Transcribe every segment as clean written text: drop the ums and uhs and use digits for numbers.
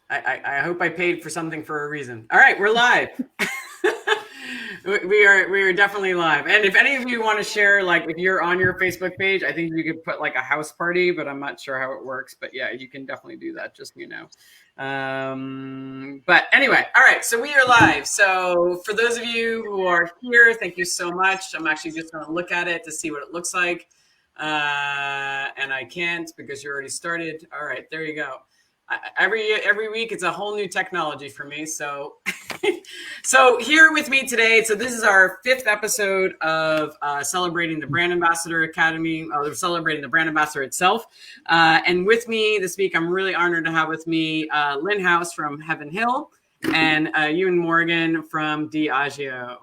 I hope I paid for something for a reason. All right, we're live. We are definitely live. And if any of you want to share, like if you're on your Facebook page, I think you could put like a house party, but I'm not sure how it works. But yeah, you can definitely do that, just so you know. But anyway, all right, so we are live. So for those of you who are here, thank you so much. I'm actually just going to look at it to see what it looks like. And I can't because you already started. All right, there you go. Every week it's a whole new technology for me. So so here with me today, so this is our 5th episode of celebrating the Brand Ambassador Academy, celebrating the Brand Ambassador itself. And with me this week, I'm really honored to have with me Lynn House from Heaven Hill and Ewan Morgan from Diageo.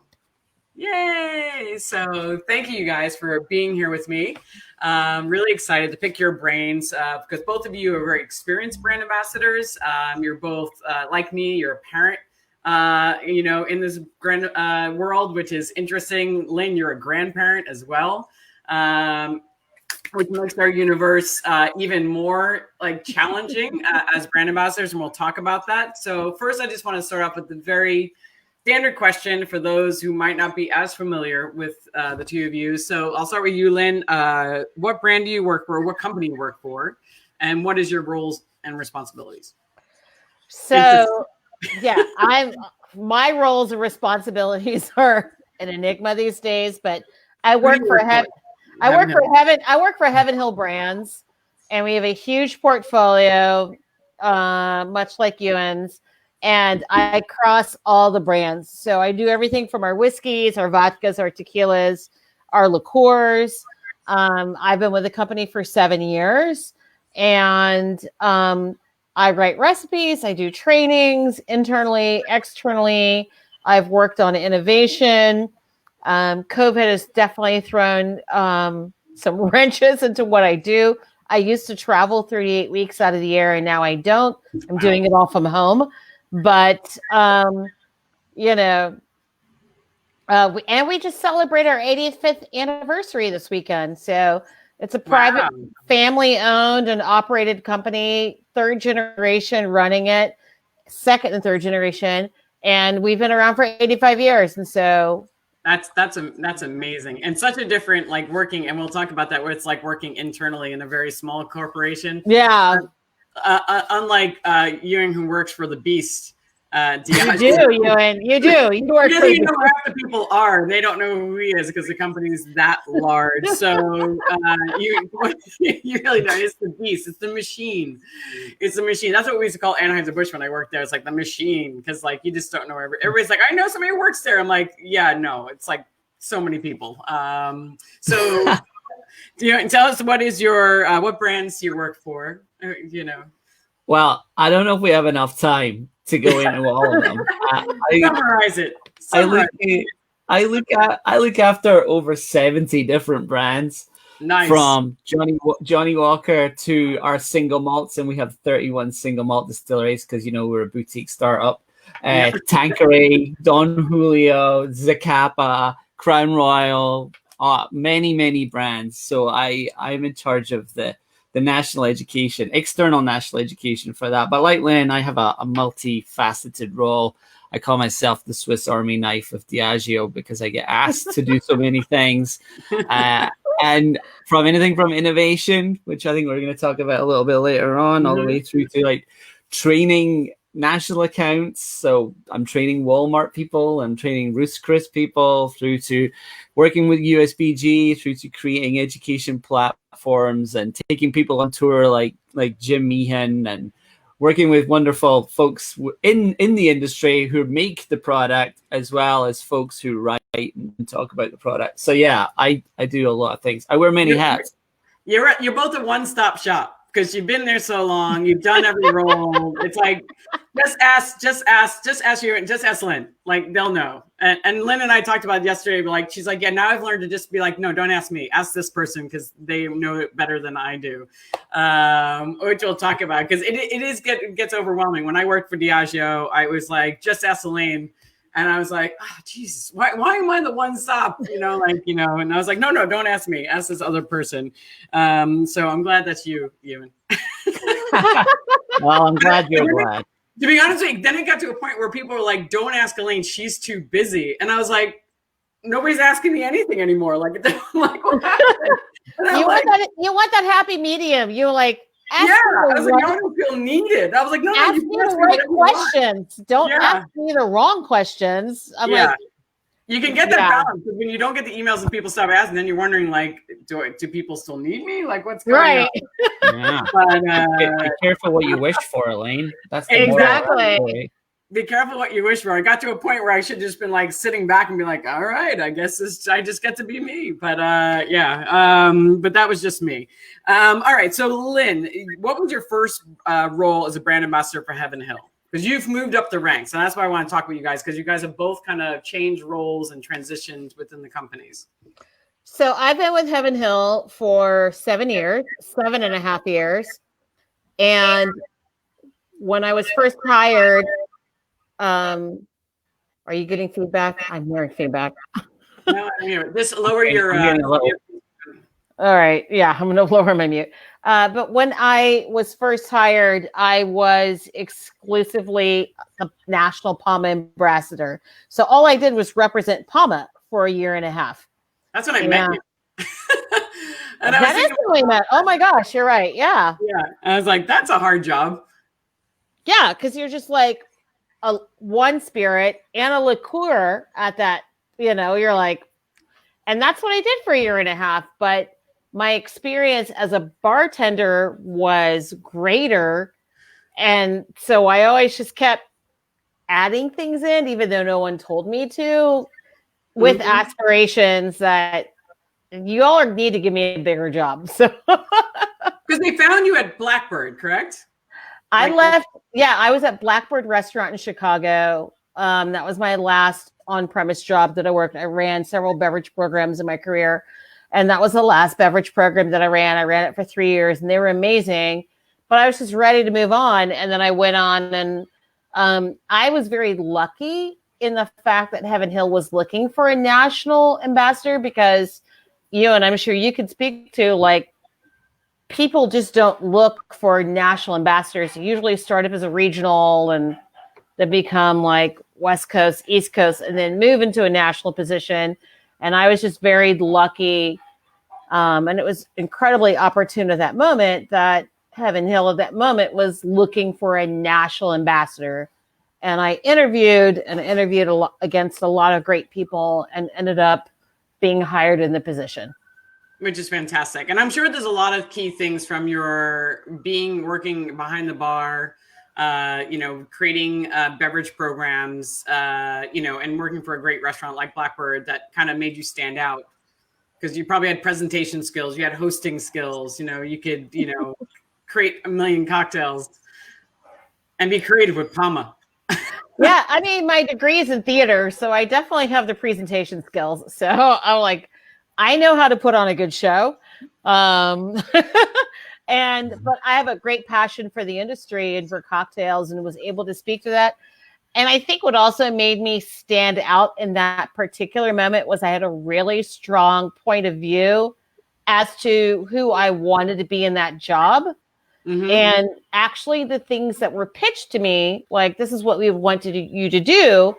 Yay! So thank you guys for being here with me. Really excited to pick your brains because both of you are very experienced brand ambassadors. You're both like me. You're a parent, in this grand world, which is interesting. Lynn, you're a grandparent as well, which makes our universe even more like challenging as brand ambassadors, and we'll talk about that. So first, I just want to start off with the very standard question for those who might not be as familiar with the two of you. So I'll start with you, Lynn. What brand do you work for? What company you work for? And what is your roles and responsibilities? So, yeah, my roles and responsibilities are an enigma these days, but I work for Heaven Hill Brands, and we have a huge portfolio, much like Ewan's. And I cross all the brands. So I do everything from our whiskeys, our vodkas, our tequilas, our liqueurs. I've been with the company for 7 years. And I write recipes. I do trainings internally, externally. I've worked on innovation. COVID has definitely thrown some wrenches into what I do. I used to travel 38 weeks out of the year, and now I don't. I'm doing it all from home. But, and we just celebrate our 85th anniversary this weekend. So it's a private family owned and operated company, 3rd generation running it, 2nd and 3rd generation. And we've been around for 85 years. And so that's amazing. And such a different like working. And we'll talk about that, where it's like working internally in a very small corporation. Yeah. Unlike Ewan, who works for the Beast. You do, Ewan. You do. You work for you know where half the people are. They don't know who he is because the company's that large. So you really know. It's the Beast. It's the machine. It's the machine. That's what we used to call Anheuser-Busch when I worked there. It's like the machine, because like you just don't know. Everybody's like, I know somebody who works there. I'm like, yeah, no. It's like so many people. So tell us what is your what brands you work for? Well, I don't know if we have enough time to go into all of them. Summarize it. I look after over 70 different brands. Nice. From Johnny Walker to our single malts, and we have 31 single malt distilleries because we're a boutique startup. Tanqueray, Don Julio, Zacapa, Crown Royal, many brands. So I'm in charge of the national education, external national education for that. But like Lynn, I have a multifaceted role. I call myself the Swiss Army knife of Diageo because I get asked to do so many things. And from anything from innovation, which I think we're going to talk about a little bit later on, all the way through to like training national accounts. So I'm training Walmart people, I'm training Ruth's Chris people, through to working with USBG, through to creating education platforms and taking people on tour like Jim Meehan, and working with wonderful folks in the industry who make the product, as well as folks who write and talk about the product. So yeah, I do a lot of things. I wear many hats. You're both a one-stop shop because you've been there so long. You've done every role. It's like just ask Lynn. Like they'll know. And Lynn and I talked about it yesterday. Like she's like, yeah, now I've learned to just be like, no, don't ask me. Ask this person because they know it better than I do. Which we'll talk about because it gets overwhelming. When I worked for Diageo, I was like, just ask Elaine. And I was like, oh, Jesus, why am I the one stop? And I was like, no, don't ask me. Ask this other person. So I'm glad that's you, Ewan. Well, I'm glad you're glad. To be honest with you, then it got to a point where people were like, "Don't ask Elaine; she's too busy." And I was like, "Nobody's asking me anything anymore." Like, I'm like, what happened? You want that happy medium. You like, I was like, I don't feel needed. I was like, no, ask me the right questions. Don't ask me the wrong questions. I'm like, you can get that balance, but when you don't get the emails and people stop asking, then you're wondering, like, do people still need me? Like, what's going on? Yeah. But, be careful what you wish for, Elaine. That's the exactly. Be careful what you wish for. I got to a point where I should just been like sitting back and be like, all right, I guess I just get to be me. But but that was just me. All right. So Lynn, what was your first role as a brand ambassador for Heaven Hill? Because you've moved up the ranks, and that's why I want to talk with you guys, because you guys have both kind of changed roles and transitioned within the companies. So I've been with Heaven Hill for 7.5 years. And when I was first hired, are you getting feedback? I'm hearing feedback. No, I'm here. Just lower your. All right. Yeah, I'm going to lower my mute. But when I was first hired, I was exclusively a national PAMA ambassador. So all I did was represent PAMA for 1.5 years. That's when I met you. And that is when we met. Oh my gosh, you're right. Yeah. Yeah. I was like, that's a hard job. Yeah, because you're just like a one spirit and a liqueur at that, you're like, and that's what I did for 1.5 years. But my experience as a bartender was greater. And so I always just kept adding things in, even though no one told me to, with aspirations that you all need to give me a bigger job. So because they found you at Blackbird, correct? I left. Yeah, I was at Blackbird Restaurant in Chicago. That was my last on-premise job that I worked. I ran several beverage programs in my career, and that was the last beverage program that I ran. I ran it for 3 years, and they were amazing. But I was just ready to move on, and then I went on, and I was very lucky in the fact that Heaven Hill was looking for a national ambassador, because and I'm sure you could speak to, like, people just don't look for national ambassadors. They usually start up as a regional and they become like West Coast, East Coast, and then move into a national position. And I was just very lucky. And it was incredibly opportune at that moment that Heaven Hill at that moment was looking for a national ambassador. And I interviewed against a lot of great people and ended up being hired in the position. Which is fantastic. And I'm sure there's a lot of key things from your working behind the bar, creating beverage programs, and working for a great restaurant like Blackbird that kind of made you stand out, because you probably had presentation skills, you had hosting skills, you could, create a million cocktails and be creative with PAMA. Yeah, I mean, my degree is in theater, so I definitely have the presentation skills. So I'm like, I know how to put on a good show. But I have a great passion for the industry and for cocktails, and was able to speak to that. And I think what also made me stand out in that particular moment was I had a really strong point of view as to who I wanted to be in that job. Mm-hmm. And actually the things that were pitched to me, like, this is what we wanted you to do,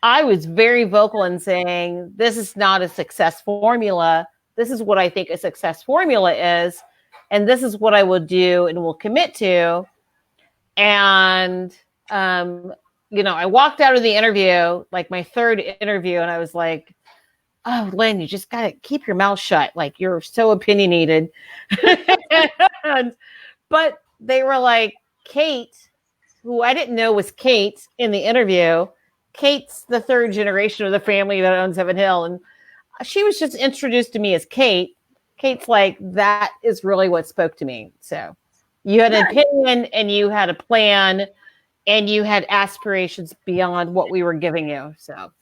I was very vocal in saying, this is not a success formula. This is what I think a success formula is. And this is what I will do and will commit to. And, I walked out of the interview, like my third interview, and I was like, oh, Lynn, you just got to keep your mouth shut. Like, you're so opinionated. But they were like, Kate, who I didn't know was Kate in the interview. Kate's the third generation of the family that owns Heaven Hill. And she was just introduced to me as Kate. Kate's like, that is really what spoke to me. So you had an opinion and you had a plan and you had aspirations beyond what we were giving you. So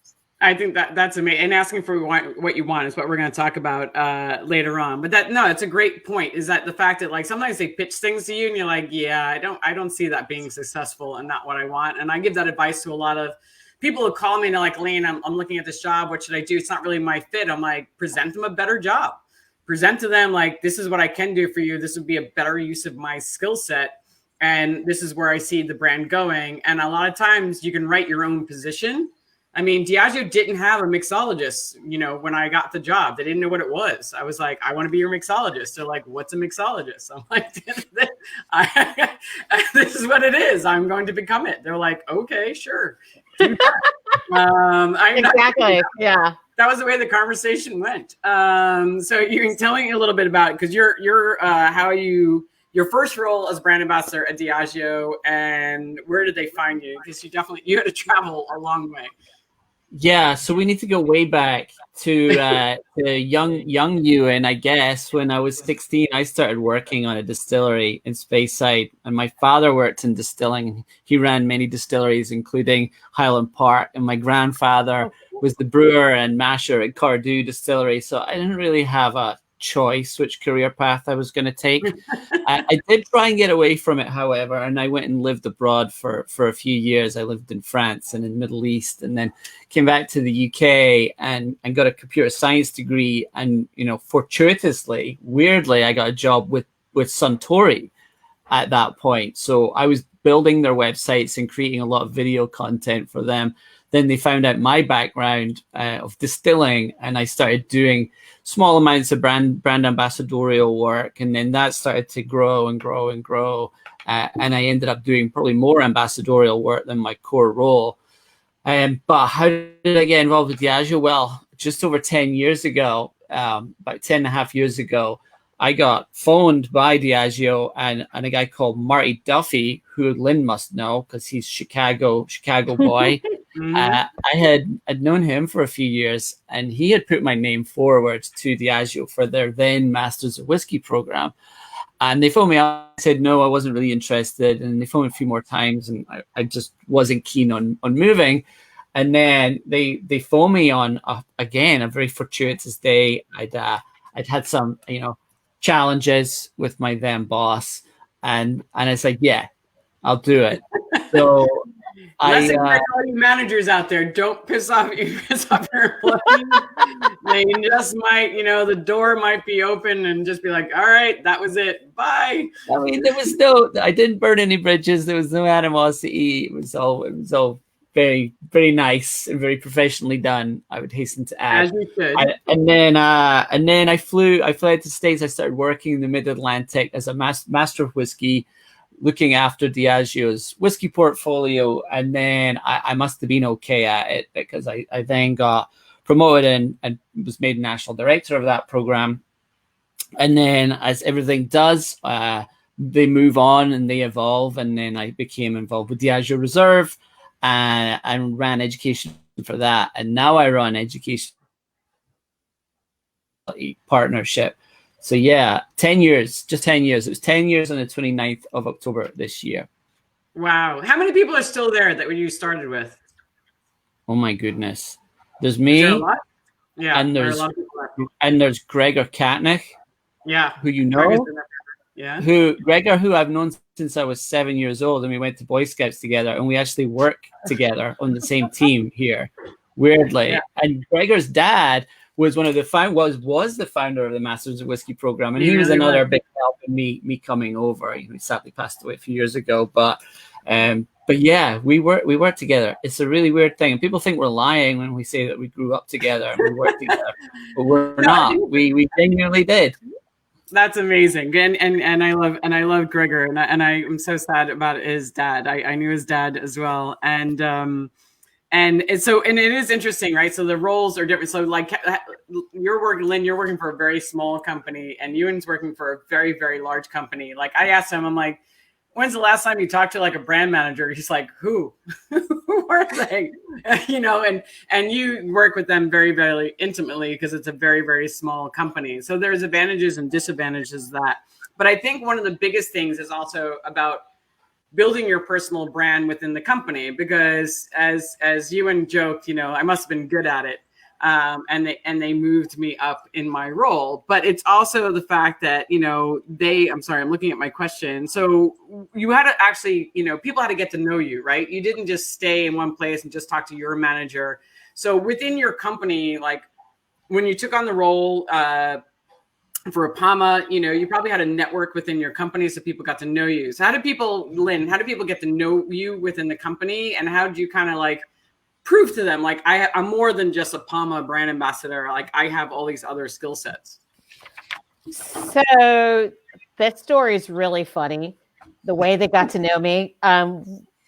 I think that's amazing. And asking for what you want is what we're going to talk about later on. But it's a great point, is that the fact that, like, sometimes they pitch things to you and you're like, yeah, I don't see that being successful and not what I want. And I give that advice to a lot of people who call me and they're like, Lynn, I'm looking at this job. What should I do? It's not really my fit. I'm like, present them a better job. Present to them, like, this is what I can do for you. This would be a better use of my skill set. and this is where I see the brand going. And a lot of times you can write your own position. I mean, Diageo didn't have a mixologist, you know, when I got the job. They didn't know what it was. I was like, I want to be your mixologist. They're like, what's a mixologist? I'm like, this is what it is. I'm going to become it. They're like, okay, sure. Exactly. Yeah. That was the way the conversation went. So you can tell me a little bit about, because your first role as brand ambassador at Diageo, and where did they find you? Because you had to travel a long way. Yeah, so we need to go way back to young Ewan, I guess. When I was 16, I started working on a distillery in Speyside, and my father worked in distilling. He ran many distilleries, including Highland Park, and my grandfather was the brewer and masher at Cardew Distillery. So I didn't really have a choice which career path I was going to take. I did try and get away from it, however, and I went and lived abroad for a few years. I lived in France and in the Middle East, and then came back to the UK and got a computer science degree. And, you know, fortuitously, weirdly, I got a job with Suntory at that point. So I was building their websites and creating a lot of video content for them. Then they found out my background of distilling, and I started doing small amounts of brand ambassadorial work. And then that started to grow and grow and grow. And I ended up doing probably more ambassadorial work than my core role. But how did I get involved with Diageo? Well, just over 10 years ago, about 10 and a half years ago, I got phoned by Diageo and a guy called Marty Duffy, who Lynn must know because he's Chicago boy. I had known him for a few years, and he had put my name forward to Diageo for their then Masters of Whisky program. And they phoned me up. I said no, I wasn't really interested. And they phoned me a few more times, and I just wasn't keen on moving. And then they phoned me on again a very fortuitous day. I'd had some challenges with my then boss, and I said, yeah, I'll do it. So Lesson for all you managers out there: don't piss off your employees. They just might, the door might be open and just be like, all right, that was it. Bye. I mean, I didn't burn any bridges. There was no animosity. It was all very, very nice and very professionally done, I would hasten to add. As you should. And then I flew out to the States. I started working in the Mid-Atlantic as a master of whiskey, looking after Diageo's whiskey portfolio. And then I must have been okay at it, because I then got promoted and was made national director of that program. And then, as everything does, they move on and they evolve. And then I became involved with Diageo Reserve and ran education for that. And now I run education partnership. So yeah, 10 years, just 10 years. It was 10 years on the 29th of October this year. Wow. How many people are still there that you started with? Oh my goodness. There's me. Is there a lot? Yeah. And there's Gregor Katnick. Yeah. Who you know? Yeah. Gregor, who I've known since I was 7 years old, and we went to Boy Scouts together, and we actually work together on the same team here, weirdly. Yeah. And Gregor's dad was one of the was the founder of the Masters of Whisky program, and he was another big help in me coming over. He sadly passed away a few years ago, but yeah, we work together. It's a really weird thing, and people think we're lying when we say that we grew up together and we worked together, but we're not. We genuinely did. That's amazing, and I love Gregor, and I'm so sad about his dad. I knew his dad as well, and it is interesting, right? So the roles are different. So like Lynn, you're working for a very small company, and Ewan's working for a very, very large company. Like I asked him, I'm like, when's the last time you talked to like a brand manager? He's like, who are they? And you work with them very, very intimately because it's a very, very small company. So there's advantages and disadvantages to that. But I think one of the biggest things is also about building your personal brand within the company, because as Ewan joked, I must have been good at it. And they moved me up in my role, but it's also the fact that, I'm sorry, I'm looking at my question. So you had to actually, people had to get to know you, right? You didn't just stay in one place and just talk to your manager. So within your company, like when you took on the role, for Apama, you know, you probably had a network within your company so people got to know you. So how do people, Lynn, how do people get to know you within the company? And how do you kind of like prove to them, like, I'm more than just a Apama brand ambassador. Like, I have all these other skill sets. So that story is really funny. The way they got to know me.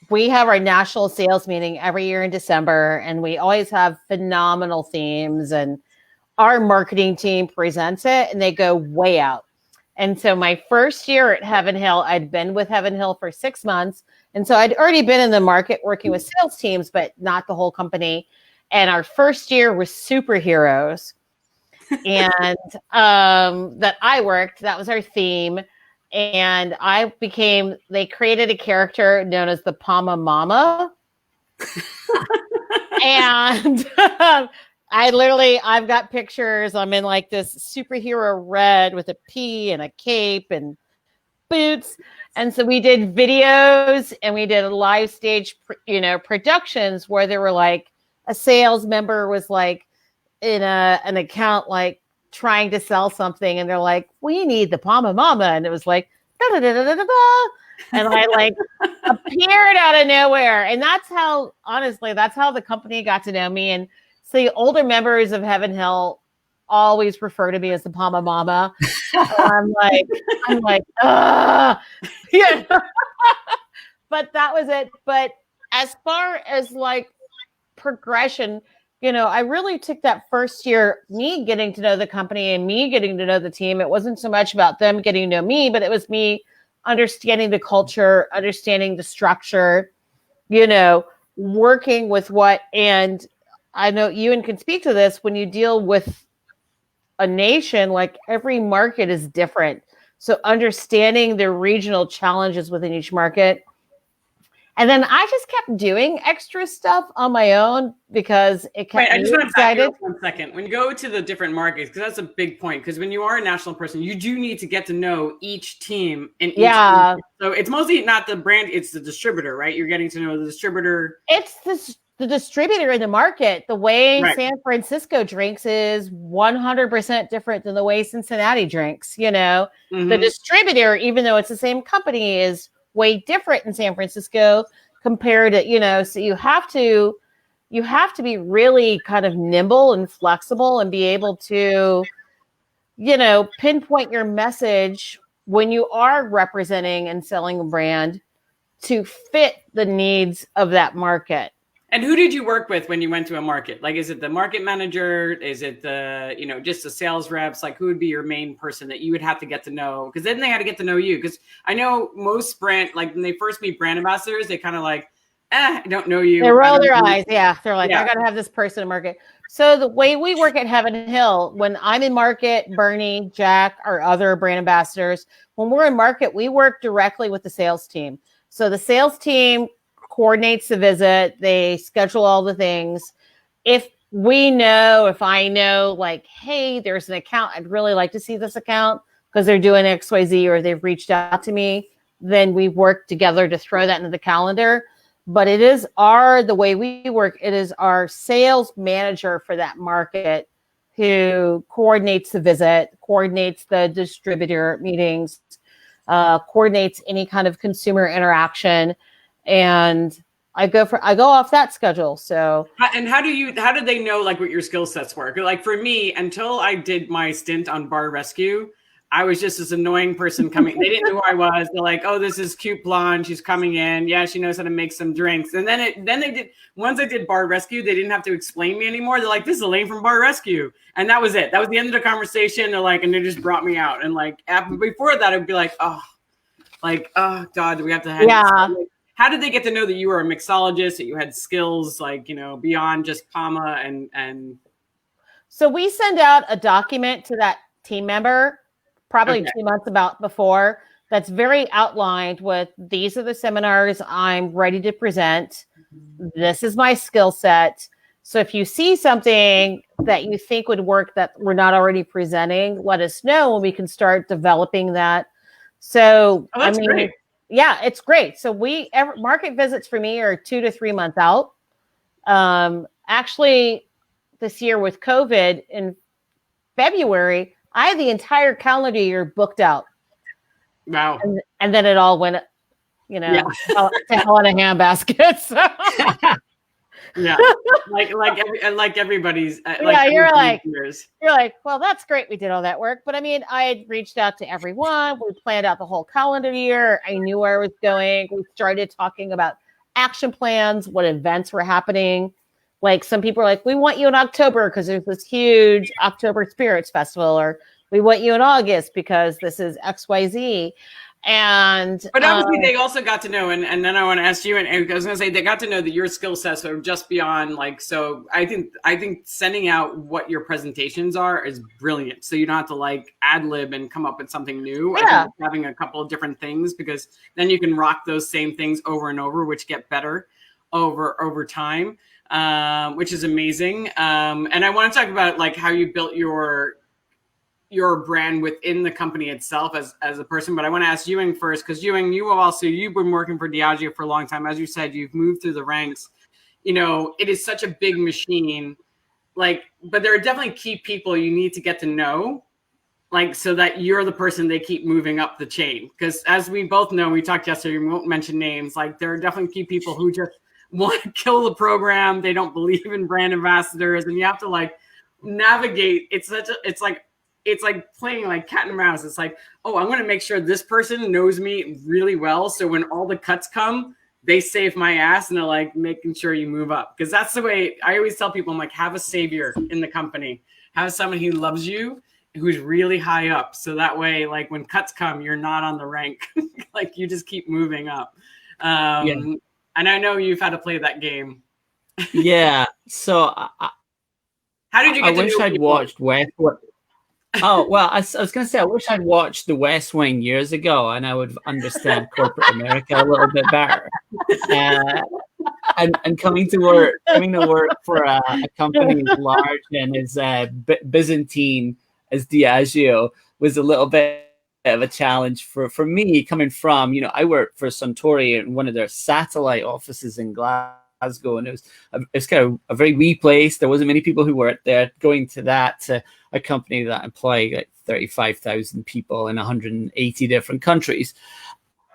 We have our national sales meeting every year in December, and we always have phenomenal themes, and our marketing team presents it, and they go way out. And so my first year at Heaven Hill, I'd been with Heaven Hill for 6 months. And so I'd already been in the market working with sales teams, but not the whole company. And our first year was superheroes. And that I worked, that was our theme. And they created a character known as the Pama Mama. And I've got pictures. I'm in like this superhero red with a P and a cape and boots. And so we did videos and we did a live stage, productions where there were like a sales member was like in an account, like trying to sell something. And they're like, we need the Pama Mama. And it was like, da, da, da, da, da, da. And I like appeared out of nowhere. And that's how the company got to know me. And so the older members of Heaven Hill always refer to me as the Pama Mama. I'm like, yeah. But that was it. But as far as like progression, I really took that first year, me getting to know the company and me getting to know the team. It wasn't so much about them getting to know me, but it was me understanding the culture, understanding the structure, working with and I know Ewan can speak to this, when you deal with a nation, like every market is different. So understanding the regional challenges within each market. And then I just kept doing extra stuff on my own because it kept me excited. I just want to back you up 1 second. When you go to the different markets, because that's a big point, because when you are a national person, you do need to get to know each team and each team. So it's mostly not the brand, it's the distributor, right? You're getting to know the distributor. It's the distributor in the market. The way San Francisco drinks is 100% different than the way Cincinnati drinks. The distributor, even though it's the same company, is way different in San Francisco compared to, so you have to be really kind of nimble and flexible and be able to, pinpoint your message when you are representing and selling a brand to fit the needs of that market. And who did you work with when you went to a market? Like, is it the market manager? Is it the, just the sales reps? Like, who would be your main person that you would have to get to know? Because then they had to get to know you. Because I know most brand, like when they first meet brand ambassadors, they kind of like, I don't know you. They roll their eyes. Yeah. They're like, I got to have this person in market. So the way we work at Heaven Hill, when I'm in market, Bernie, Jack, our other brand ambassadors, when we're in market, we work directly with the sales team. So the sales team coordinates the visit. They schedule all the things. If I know, like, hey, there's an account, I'd really like to see this account because they're doing XYZ or they've reached out to me, then we work together to throw that into the calendar. But it is the way we work, it is our sales manager for that market who coordinates the visit, coordinates the distributor meetings, coordinates any kind of consumer interaction. And I go off that schedule. So, and how did they know like what your skill sets were? Like for me, until I did my stint on Bar Rescue, I was just this annoying person coming. They didn't know who I was. They're like, oh, this is cute blonde. She's coming in. Yeah, she knows how to make some drinks. And then they did. Once I did Bar Rescue, they didn't have to explain me anymore. They're like, this is Elaine from Bar Rescue, and that was it. That was the end of the conversation. They're like, and they just brought me out. And like before that, I'd be like, oh God, do we have to? How did they get to know that you were a mixologist, that you had skills like, beyond just PAMA and? So we send out a document to that team member, probably 2 months before, that's very outlined with, these are the seminars I'm ready to present. This is my skill set. So if you see something that you think would work that we're not already presenting, let us know and we can start developing that. So, great. Yeah, it's great. So market visits for me are 2 to 3 months out. Actually, this year with COVID in February, I had the entire calendar year booked out. Wow. And then it all went, you know, to hell in a handbasket. So. Yeah, like everybody's. You're like, well, that's great. We did all that work, but I mean, I had reached out to everyone. We planned out the whole calendar year. I knew where I was going. We started talking about action plans, what events were happening. Like some people are like, we want you in October because there's this huge October Spirits Festival, or we want you in August because this is XYZ. But obviously they also got to know, and then I want to ask you, and I was going to say they got to know that your skill sets are just beyond like. So I think sending out what your presentations are is brilliant. So you don't have to like ad lib and come up with something new. Yeah. I think having a couple of different things, because then you can rock those same things over and over, which get better over time, which is amazing. And I want to talk about like how you built your brand within the company itself as a person. But I want to ask Ewan first, because Ewan, you've been working for Diageo for a long time. As you said, you've moved through the ranks. You know, it is such a big machine, like, but there are definitely key people you need to get to know, like, so that you're the person they keep moving up the chain. Because as we both know, we talked yesterday, we won't mention names, like there are definitely key people who just want to kill the program. They don't believe in brand ambassadors, and you have to like navigate. It's like playing like cat and mouse. It's like, oh, I'm going to make sure this person knows me really well. So when all the cuts come, they save my ass, and they're like making sure you move up. Because that's the way I always tell people, I'm like, have a savior in the company. Have someone who loves you, who's really high up. So that way, like when cuts come, you're not on the rank. Like you just keep moving up. And I know you've had to play that game. Yeah. So how did you get I wish I'd watched Westworld. Oh, well, I was going to say, I wish I'd watched The West Wing years ago, and I would understand corporate America a little bit better. And coming to work for a company as large and as Byzantine as Diageo was a little bit of a challenge for me, coming from, you know, I worked for Suntory in one of their satellite offices in Glasgow, and it was kind of a very wee place. There wasn't many people who worked there. Going to that, a company that employed like 35,000 people in 180 different countries,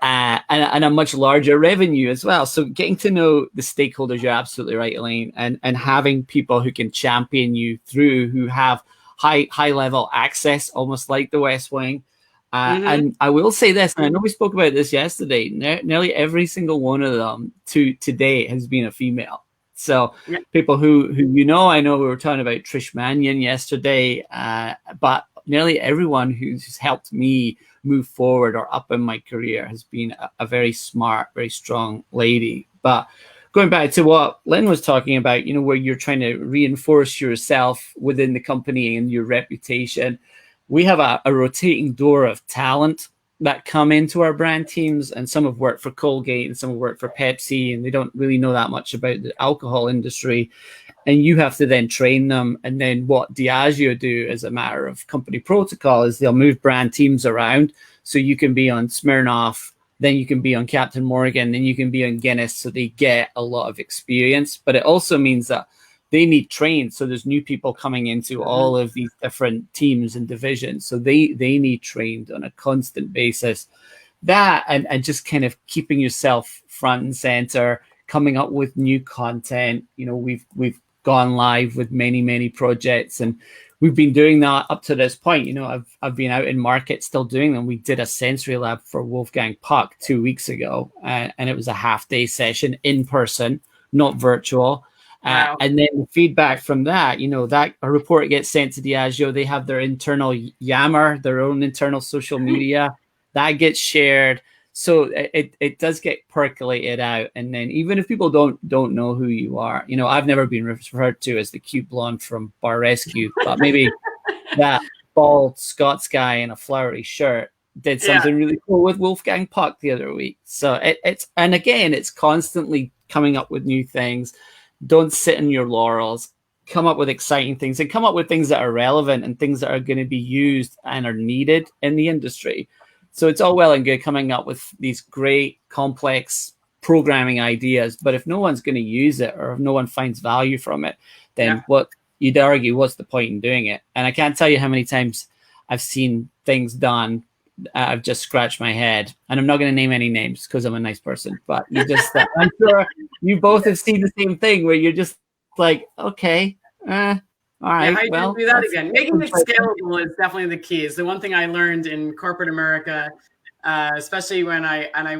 and a much larger revenue as well. So getting to know the stakeholders, you're absolutely right, Elaine, and having people who can champion you through, who have high level access, almost like the West Wing. And I will say this, and I know we spoke about this yesterday, nearly every single one of them to date has been a female. So people who you know, I know we were talking about Trish Mannion yesterday, but nearly everyone who's helped me move forward or up in my career has been a very smart, very strong lady. But going back to what Lynn was talking about, you know, where you're trying to reinforce yourself within the company and your reputation, we have a rotating door of talent that come into our brand teams, and some have worked for Colgate and some have worked for Pepsi, and they don't really know that much about the alcohol industry. And you have to then train them. And then what Diageo do as a matter of company protocol is they'll move brand teams around. So you can be on Smirnoff, then you can be on Captain Morgan, then you can be on Guinness. So they get a lot of experience, but it also means that they need trained. So there's new people coming into all of these different teams and divisions. So they need trained on a constant basis. That and just kind of keeping yourself front and center, coming up with new content. You know, we've gone live with many projects, and we've been doing that up to this point. You know, I've been out in market still doing them. We did a sensory lab for Wolfgang Puck 2 weeks ago, and it was a half-day session in person, not virtual. Wow. And then the feedback from that, you know, that a report gets sent to Diageo. They have their internal Yammer, their own internal social media that gets shared. So it does get percolated out. And then even if people don't know who you are, you know, I've never been referred to as the cute blonde from Bar Rescue, but maybe that bald Scots guy in a flowery shirt did something really cool with Wolfgang Puck the other week. So it's constantly coming up with new things. Don't sit in your laurels. Come up with exciting things, and come up with things that are relevant and things that are going to be used and are needed in the industry. So it's all well and good coming up with these great, complex programming ideas, but if no one's going to use it, or if no one finds value from it, then what you'd argue, what's the point in doing it? And I can't tell you how many times I've seen things done. I've just scratched my head, and I'm not going to name any names because I'm a nice person. But you just, I'm sure you both have seen the same thing where you're just like, okay, all right. How well, do you do that again? Making it scalable is definitely the key. Is the one thing I learned in corporate America, especially when I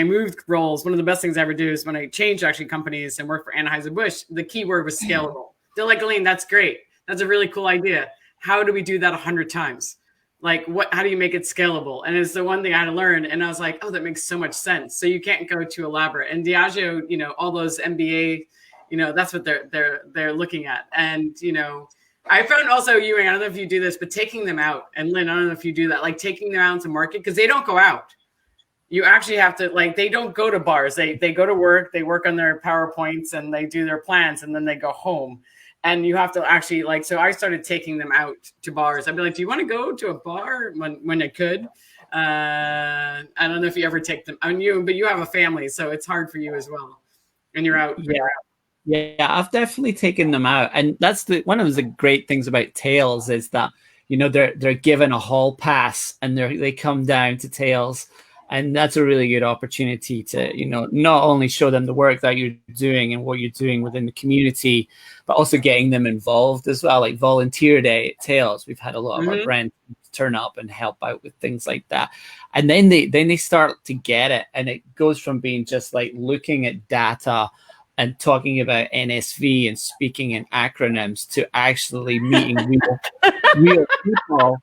moved roles. One of the best things I ever do is when I changed actually companies and worked for Anheuser-Busch. The key word was scalable. They're like, Lynn, that's great. That's a really cool idea. How do we do that 100 times? Like how do you make it scalable? And it's the one thing I had to learn. And I was like, oh, that makes so much sense. So you can't go too elaborate. And Diageo, all those MBA, that's what they're looking at. And, I found also, Ewan, I don't know if you do this, but taking them out, and Lynn, I don't know if you do that, like taking them out into market, because they don't go out. You actually have to, like, they don't go to bars. They go to work, they work on their PowerPoints and they do their plans, and then they go home. And you have to actually, like, so I started taking them out to bars. I'd be like, do you want to go to a bar when I could? I don't know if you ever take them. But you have a family, so it's hard for you as well. And you're out. Yeah. Yeah, I've definitely taken them out. And that's one of the great things about Tails is that, they're given a hall pass and they come down to Tails. And that's a really good opportunity to, not only show them the work that you're doing and what you're doing within the community, but also getting them involved as well. Like Volunteer Day at Tails, we've had a lot of our friends turn up and help out with things like that. And then they start to get it. And it goes from being just like looking at data and talking about NSV and speaking in acronyms to actually meeting real people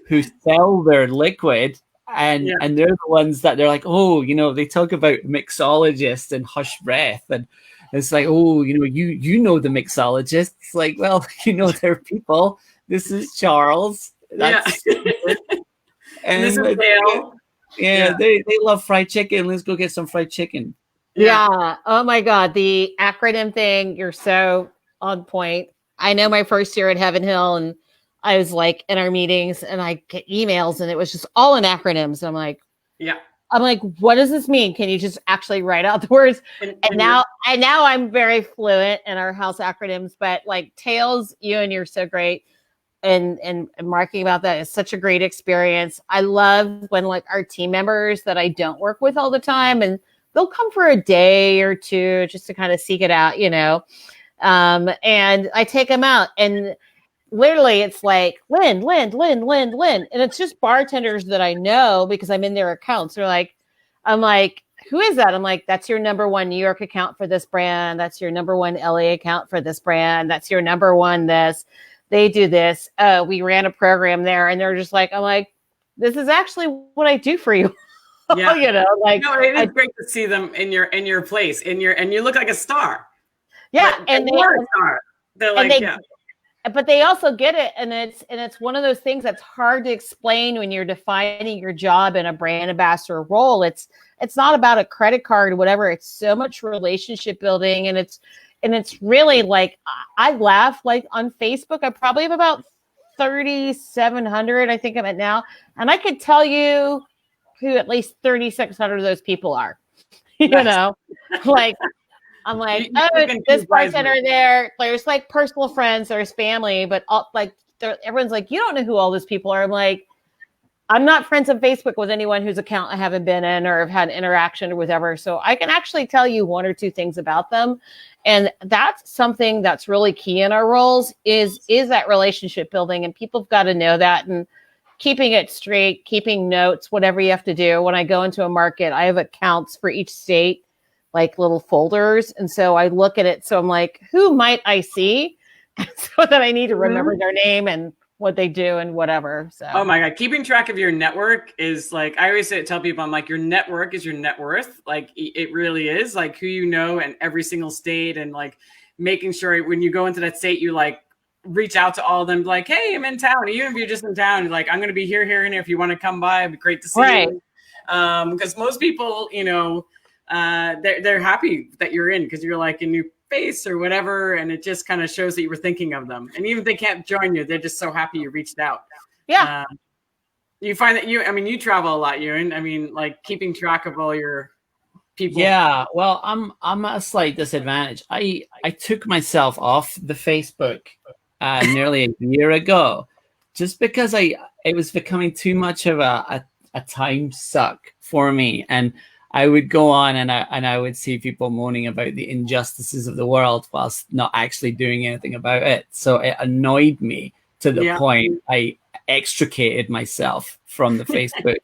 who sell their liquid. And they're the ones that they're like, oh, they talk about mixologists and hush breath. And it's like, oh, you know the mixologists. It's like, well, they're people. This is Charles. That's and this is Dale. They love fried chicken. Let's go get some fried chicken. Yeah. Oh my God. The acronym thing, you're so on point. I know my first year at Heaven Hill, and I was like in our meetings and I get emails and it was just all in acronyms. I'm like, what does this mean? Can you just actually write out the words? And now I'm very fluent in our house acronyms, but like Tails, Ewan, you're so great. And marking about that is such a great experience. I love when like our team members that I don't work with all the time, and they'll come for a day or two just to kind of seek it out, and I take them out, and literally it's like Lynn. And it's just bartenders that I know because I'm in their accounts. I'm like, who is that? I'm like, that's your number one New York account for this brand. That's your number one LA account for this brand. That's your number one this. They do this. We ran a program there, and they're just like, I'm like, this is actually what I do for you. Yeah. It is great to see them in your place, and you look like a star. Yeah. And they are a star. They're like, but they also get it. And it's one of those things that's hard to explain when you're defining your job in a brand ambassador role. It's not about a credit card or whatever. It's so much relationship building. And it's really like, I laugh, like on Facebook, I probably have about 3,700, I think I'm at now. And I could tell you who at least 3,600 of those people are, like, I'm like, this bartender there, there's like personal friends, there's family, but everyone's like, you don't know who all those people are. I'm like, I'm not friends on Facebook with anyone whose account I haven't been in or have had interaction or whatever. So I can actually tell you one or two things about them. And that's something that's really key in our roles is that relationship building. And people have got to know that, and keeping it straight, keeping notes, whatever you have to do. When I go into a market, I have accounts for each state, like little folders. And so I look at it. So I'm like, who might I see? So that I need to remember their name and what they do and whatever. So, oh my God, keeping track of your network is like, I always tell people, I'm like, your network is your net worth. Like it really is, like who you know in every single state, and like making sure when you go into that state, you like reach out to all of them, like, hey, I'm in town. Even if you're just in town, you're like, I'm going to be here and here. If you want to come by, it'd be great to see you. Because most people, they're happy that you're in, because you're like a new face or whatever, and it just kind of shows that you were thinking of them. And even if they can't join you, they're just so happy you reached out. Yeah. You find that you travel a lot, Ewan. I mean, like keeping track of all your people. Yeah, well, I'm at a slight disadvantage. I took myself off the Facebook nearly a year ago, just because it was becoming too much of a time suck for me. And I would go on and I would see people moaning about the injustices of the world whilst not actually doing anything about it. So it annoyed me to the Yeah. point I extricated myself from the Facebook.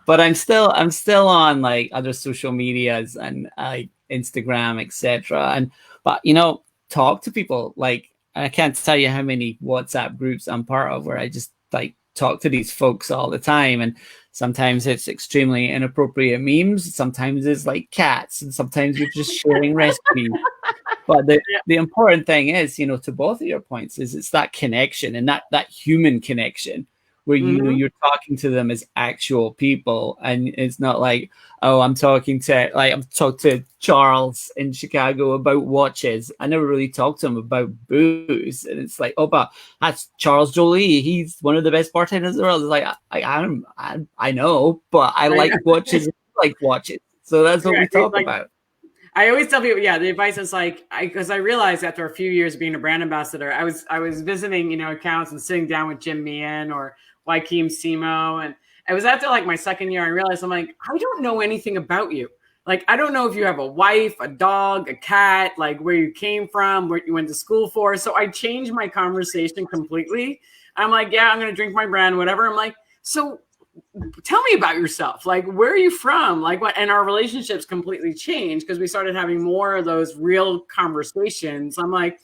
But I'm still on like other social medias and like Instagram, etc. And but talk to people. Like I can't tell you how many WhatsApp groups I'm part of where I just like talk to these folks all the time. And sometimes it's extremely inappropriate memes, sometimes it's like cats, and sometimes we're just sharing recipes. But the important thing is, to both of your points, is it's that connection and that human connection where you're talking to them as actual people, and it's not like, oh, I'm talking to Charles in Chicago about watches. I never really talked to him about booze, and it's like, oh, but that's Charles Jolie. He's one of the best bartenders in the world. It's like I know, but I like watches. I like watches, so that's what we talk about. I always tell people, the advice is like, because I realized after a few years being a brand ambassador, I was visiting, accounts and sitting down with Jim Meehan or Joaquim Simo. And it was after like my second year, I realized I'm like, I don't know anything about you. Like, I don't know if you have a wife, a dog, a cat, like where you came from, what you went to school for. So I changed my conversation completely. I'm like, yeah, I'm going to drink my brand, whatever. I'm like, so tell me about yourself. Like, where are you from? Like what? And our relationships completely changed because we started having more of those real conversations. I'm like,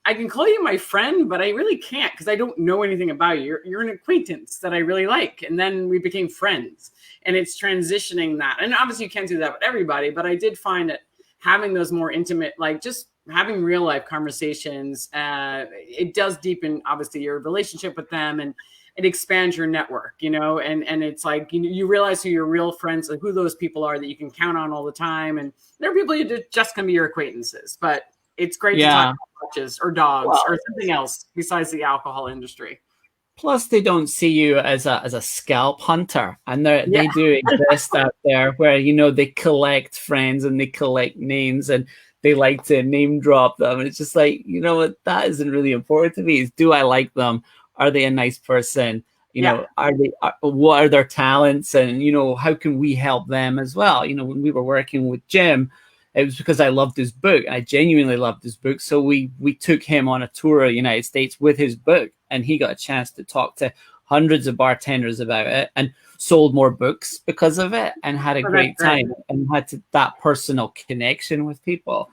I can call you my friend, but I really can't because I don't know anything about you. You're an acquaintance that I really like. And then we became friends, and it's transitioning that. And obviously you can't do that with everybody, but I did find that having those more intimate, like just having real life conversations, it does deepen obviously your relationship with them, and it expands your network, and it's like, you realize who your real friends, like who those people are that you can count on all the time. And there are people you just going to be your acquaintances, but it's great to talk about watches or dogs or something else besides the alcohol industry. Plus, they don't see you as a scalp hunter, and they do exist out there where they collect friends and they collect names and they like to name drop them. And it's just like, what, that isn't really important to me. Is, do I like them? Are they a nice person? What are their talents? And, how can we help them as well? When we were working with Jim, it was because I loved his book. I genuinely loved his book. So we took him on a tour of the United States with his book, and he got a chance to talk to hundreds of bartenders about it and sold more books because of it, and had a great time and had that personal connection with people.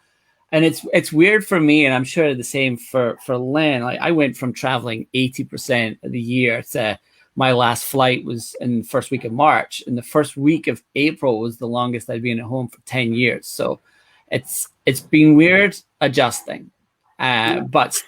And it's weird for me, and I'm sure the same for Lynn. Like, I went from traveling 80% of the year to my last flight was in the first week of March, and the first week of April was the longest I'd been at home for 10 years. So it's been weird adjusting, but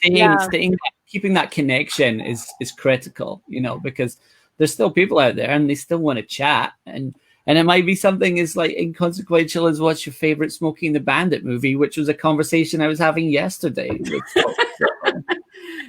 keeping that connection is critical, because there's still people out there and they still want to chat, and it might be something as like inconsequential as what's your favorite Smokey and the Bandit movie, which was a conversation I was having yesterday with folks.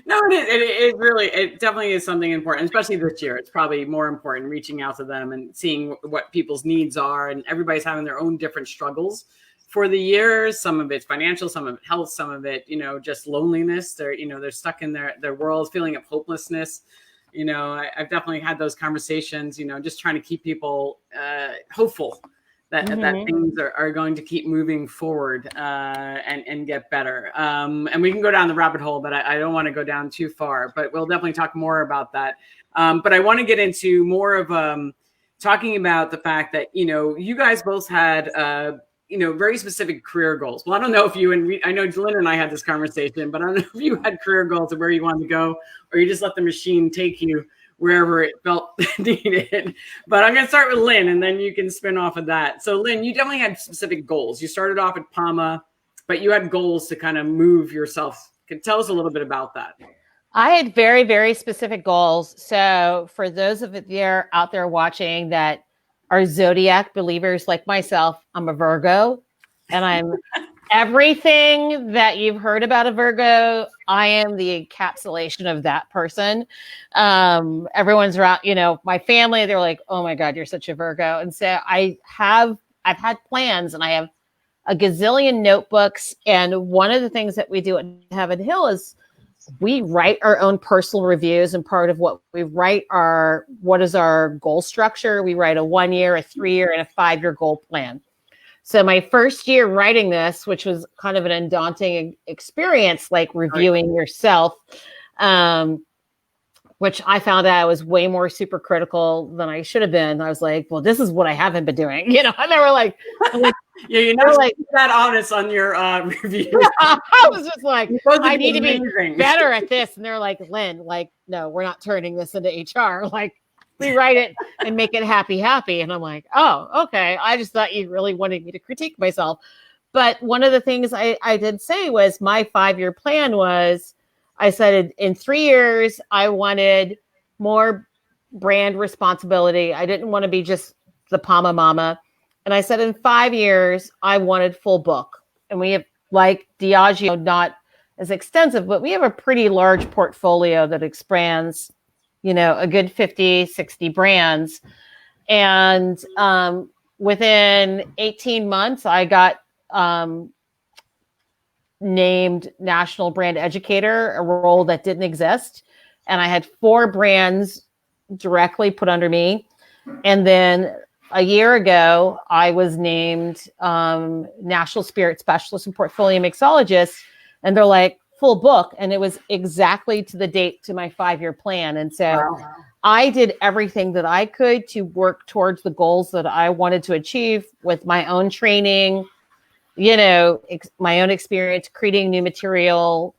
No, it definitely is something important, especially this year. It's probably more important reaching out to them and seeing what people's needs are. And everybody's having their own different struggles for the year. Some of it's financial, some of it health, some of it, just loneliness. They're stuck in their world, feeling of hopelessness. I've definitely had those conversations, just trying to keep people hopeful that things are going to keep moving forward and get better. And we can go down the rabbit hole, but I don't want to go down too far, but we'll definitely talk more about that. But I want to get into more of talking about the fact that, you guys both had, very specific career goals. Well, I don't know if I know Lynn and I had this conversation, but I don't know if you had career goals of where you wanted to go, or you just let the machine take you wherever it felt needed. But I'm going to start with Lynn, and then you can spin off of that. So Lynn, you definitely had specific goals. You started off at PAMA, but you had goals to kind of move yourself. Tell us a little bit about that. I had very, very specific goals. So for those of you out there watching that are zodiac believers like myself, I'm a Virgo, and I'm everything that you've heard about a Virgo. I am the encapsulation of that person. Everyone's around, my family, they're like, oh my God, you're such a Virgo. And so I've had plans, and I have a gazillion notebooks. And one of the things that we do at Heaven Hill is we write our own personal reviews, and part of what we write what is our goal structure. We write a 1 year, a 3 year, and a 5 year goal plan. So my first year writing this, which was kind of an undaunting experience, like reviewing yourself, which I found out I was way more super critical than I should have been. I was like, well, this is what I haven't been doing. You know, and they were like, yeah, you're not like that honest on your review. I was just like, I need to be better at this. And they're like, Lynn, like, no, we're not turning this into HR. Like, rewrite it and make it happy. And I'm like, oh, okay. I just thought you really wanted me to critique myself. But one of the things I did say was my 5 year plan was, I said in 3 years, I wanted more brand responsibility. I didn't want to be just the Palma Mama. And I said in 5 years, I wanted full book. And we have, like Diageo, not as extensive, but we have a pretty large portfolio that expands, you know, a good 50, 60 brands. And within 18 months, I got named National Brand Educator, a role that didn't exist. And I had 4 brands directly put under me. And then a year ago, I was named National Spirit Specialist and Portfolio Mixologist. And they're like, full book. And it was exactly to the date to my 5 year plan. And so I did everything that I could to work towards the goals that I wanted to achieve with my own training, you know, my own experience, creating new material,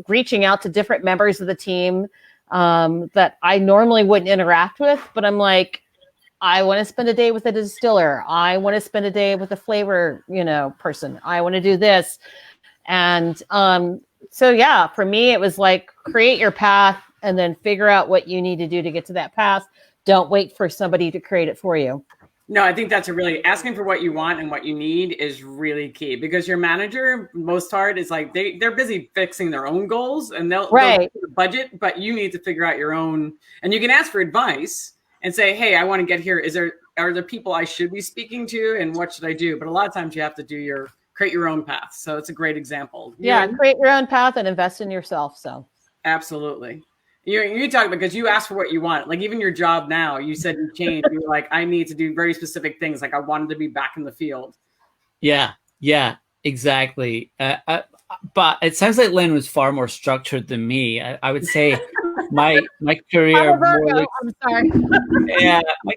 reaching out to different members of the team that I normally wouldn't interact with. But I'm like, I want to spend a day with a distiller. I want to spend a day with a flavor, you know, person. I want to do this. And so, yeah, for me, it was like, create your path and then figure out what you need to do to get to that path. Don't wait for somebody to create it for you. No, I think that's asking for what you want and what you need is really key, because your manager, most hard, is like they're busy fixing their own goals and they'll do the budget, but you need to figure out your own. And you can ask for advice and say, hey, I want to get here. Are there people I should be speaking to, and what should I do? But a lot of times you have to create your own path. So it's a great example. Yeah, create your own path and invest in yourself. So absolutely. You talk because you asked for what you want. Like even your job now, you said you changed. You were like, I need to do very specific things. Like I wanted to be back in the field. Yeah, exactly. But it sounds like Lynn was far more structured than me. I would say my career my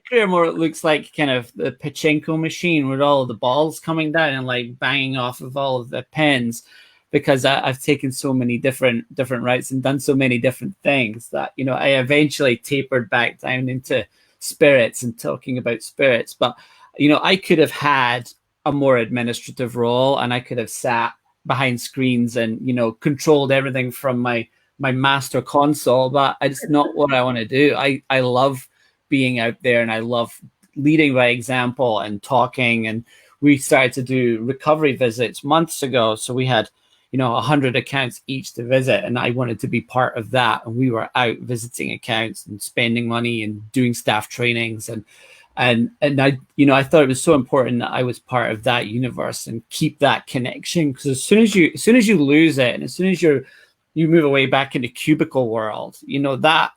career more looks like kind of the pachinko machine with all of the balls coming down and like banging off of all of the pins, because I've taken so many different routes and done so many different things that, you know, I eventually tapered back down into spirits and talking about spirits. But, you know, I could have had a more administrative role and I could have sat behind screens and, you know, controlled everything from my master console, but it's not what I want to do. I love being out there and I love leading by example and talking. And we started to do recovery visits months ago. So we had, you know, 100 accounts each to visit. And I wanted to be part of that. And we were out visiting accounts and spending money and doing staff trainings. And I, you know, I thought it was so important that I was part of that universe and keep that connection. Because as soon as you lose it, and as soon as you move away back into cubicle world, you know, that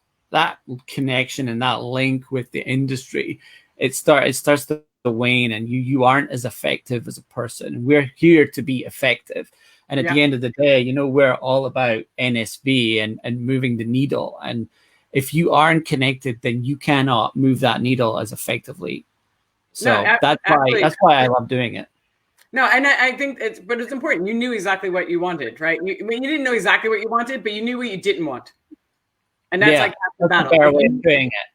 connection and that link with the industry, it starts to wane, and you aren't as effective as a person. We're here to be effective. And at the end of the day, you know, we're all about NSB and moving the needle. And if you aren't connected, then you cannot move that needle as effectively. So that's why I love doing it. No, and I think it's important. You knew exactly what you wanted, right? You didn't know exactly what you wanted, but you knew what you didn't want. And that's like half the battle. A fair way of doing it.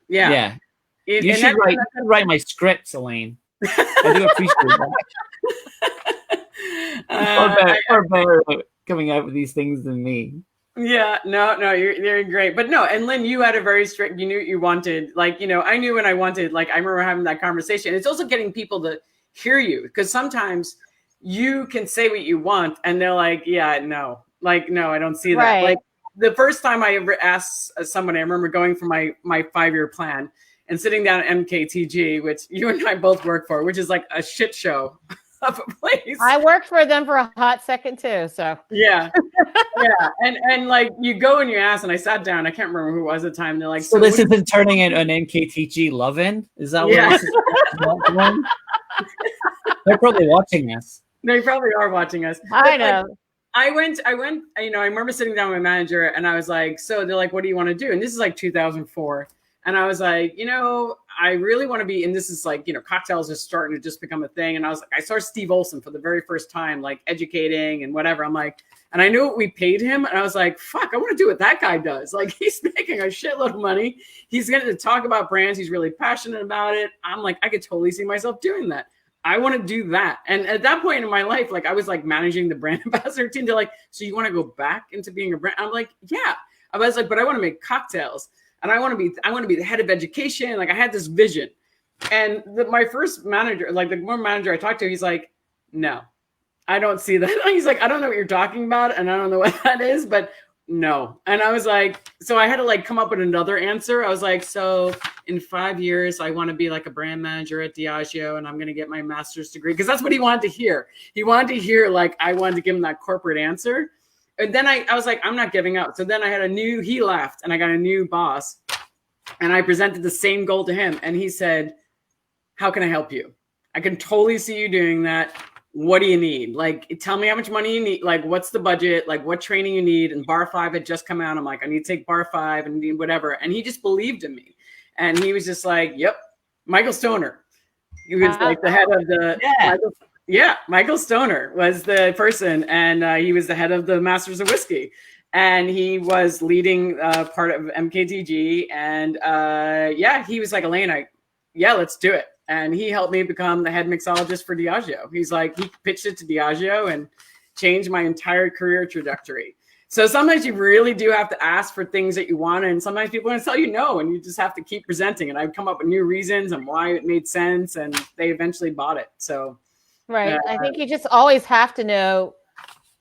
Yeah. You should write my scripts, Elaine. I do appreciate that. Or better coming out with these things than me. Yeah, no, you're great. But no, and Lynn, you had a very strict, you knew what you wanted. Like, you know, I knew when I wanted, like, I remember having that conversation. It's also getting people to hear you, because sometimes you can say what you want and they're like, yeah, no, like, no, I don't see that. Right. Like the first time I ever asked someone, I remember going for my 5-year plan and sitting down at MKTG, which you and I both work for, which is like a shit show. of a place. I worked for them for a hot second too. So yeah. And like you go and you ask, and I sat down, I can't remember who it was at the time. They're like, so this isn't turning into an NKTG love-in? Is that Yeah. what this is? They're probably watching us. They probably are watching us. I But, know. like, I went, you know, I remember sitting down with my manager and I was like, so they're like, what do you want to do? And this is like 2004. And I was like, you know, I really want to be, and this is like, you know, cocktails are starting to just become a thing. And I was like, I saw Steve Olson for the very first time, like educating and whatever. I'm like, and I knew what we paid him. And I was like, fuck, I want to do what that guy does. Like he's making a shitload of money. He's going to talk about brands. He's really passionate about it. I'm like, I could totally see myself doing that. I want to do that. And at that point in my life, like I was like managing the brand ambassador team. They're like, so you want to go back into being a brand? I'm like, yeah. I was like, but I want to make cocktails and I want to be the head of education. Like I had this vision. And my first manager, like the one manager I talked to, he's like, no, I don't see that. He's like, I don't know what you're talking about. And I don't know what that is, but no. And I was like, so I had to like come up with another answer. I was like, so in 5 years, I want to be like a brand manager at Diageo and I'm going to get my master's degree. Cause that's what he wanted to hear. He wanted to hear, like, I wanted to give him that corporate answer. And then I was like, I'm not giving up. So then I had he left and I got a new boss and I presented the same goal to him. And he said, how can I help you? I can totally see you doing that. What do you need? Like, tell me how much money you need. Like, what's the budget? Like, what training you need? And bar 5 had just come out. I'm like, I need to take bar 5 and need whatever. And he just believed in me. And he was just like, yep, Michael Stoner. He was like the head of the, Michael Stoner was the person. And he was the head of the Masters of Whisky. And he was leading part of MKTG. And he was like, Elaine, let's do it. And he helped me become the head mixologist for Diageo. He's like, he pitched it to Diageo and changed my entire career trajectory. So sometimes you really do have to ask for things that you want. And sometimes people are going to tell you no, and you just have to keep presenting. And I've come up with new reasons and why it made sense. And they eventually bought it. So, right. I think you just always have to know,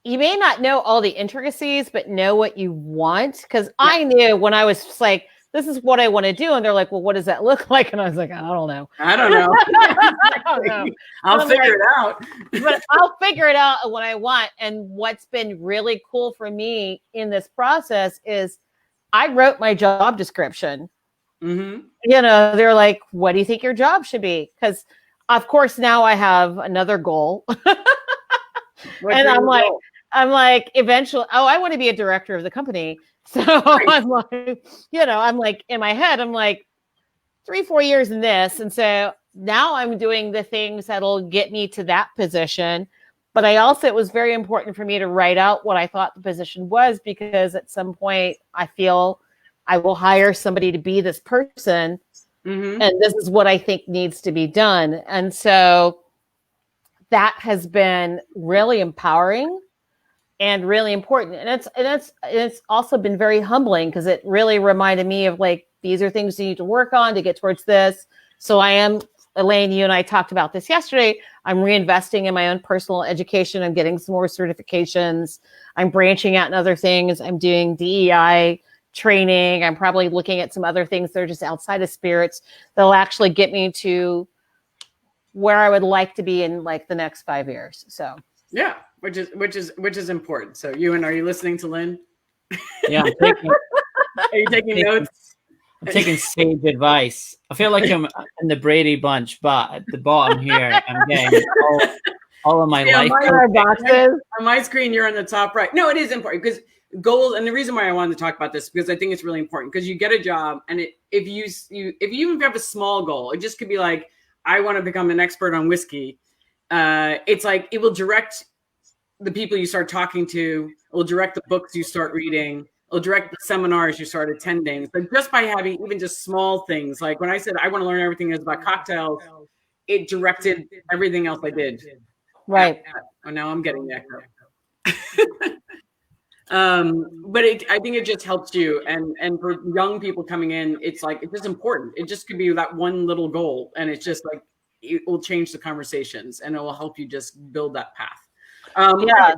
you may not know all the intricacies, but know what you want. Because I knew when I was just like, this is what I want to do. And they're like, well, what does that look like? And I was like, I don't know. I don't know. I don't know. I'll figure it out. But I'll figure it out what I want. And what's been really cool for me in this process is I wrote my job description. Mm-hmm. You know, they're like, what do you think your job should be? Because, of course, now I have another goal. And I'm like, eventually, I want to be a director of the company. So I'm like, you know, I'm like in my head, I'm like 3-4 years in this. And so now I'm doing the things that'll get me to that position. But it was very important for me to write out what I thought the position was, because at some point I feel I will hire somebody to be this person. Mm-hmm. And this is what I think needs to be done. And so that has been really empowering and really important. And it's also been very humbling, because it really reminded me of like, these are things you need to work on to get towards this. So Elaine, you and I talked about this yesterday. I'm reinvesting in my own personal education. I'm getting some more certifications. I'm branching out in other things. I'm doing DEI training. I'm probably looking at some other things that are just outside of spirits that'll actually get me to where I would like to be in like the next 5 years. So yeah, which is important. So Ewan, are you listening to Lynn? Yeah, are you taking notes? I'm taking sage advice. I feel like I'm in the Brady Bunch, but at the bottom here, I'm getting all of my life. On my screen, you're on the top right. No, it is important, because goals, and the reason why I wanted to talk about this, because I think it's really important, because you get a job, and if you have a small goal, it just could be like, I want to become an expert on whiskey. It's like, it will direct the people you start talking to. It will direct the books you start reading. It will direct the seminars you start attending. But just by having even just small things, like when I said I want to learn everything about cocktails, it directed everything else I did. Right. Oh, now I'm getting the echo. But I think it just helps you. And for young people coming in, it's like, it's just important. It just could be that one little goal. And it's just like, it will change the conversations, and it will help you just build that path. Yeah.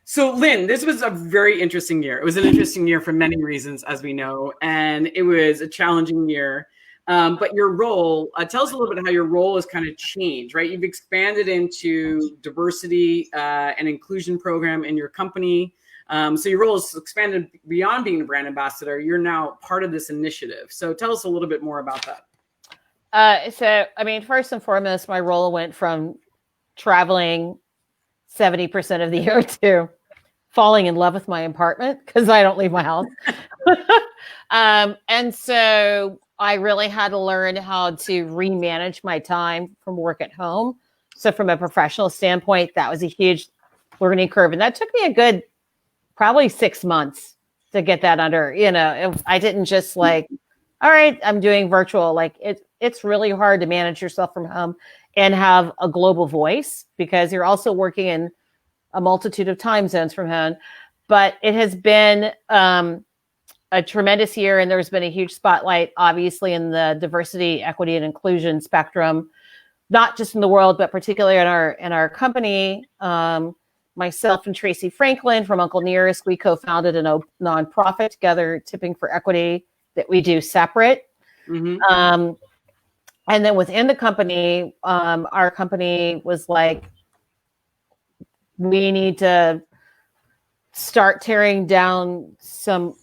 So Lynn, this was a very interesting year. It was an interesting year for many reasons, as we know, and it was a challenging year. But your role, tell us a little bit how your role has kind of changed, right? You've expanded into diversity and inclusion program in your company. So your role has expanded beyond being a brand ambassador. You're now part of this initiative. So tell us a little bit more about that. So, I mean, first and foremost, my role went from traveling 70% of the year to falling in love with my apartment because I don't leave my house. And so I really had to learn how to remanage my time from work at home. So from a professional standpoint, that was a huge learning curve. And that took me a good probably 6 months to get that under, I didn't just like, all right, I'm doing virtual. Like it's really hard to manage yourself from home and have a global voice because you're also working in a multitude of time zones from home. But it has been a tremendous year, and there's been a huge spotlight, obviously, in the diversity, equity, and inclusion spectrum, not just in the world, but particularly in our company. Myself and Tracy Franklin from Uncle Nearest, we co-founded a nonprofit together, Tipping for Equity, that we do separate. Mm-hmm. And then within the company, our company was like, we need to start tearing down some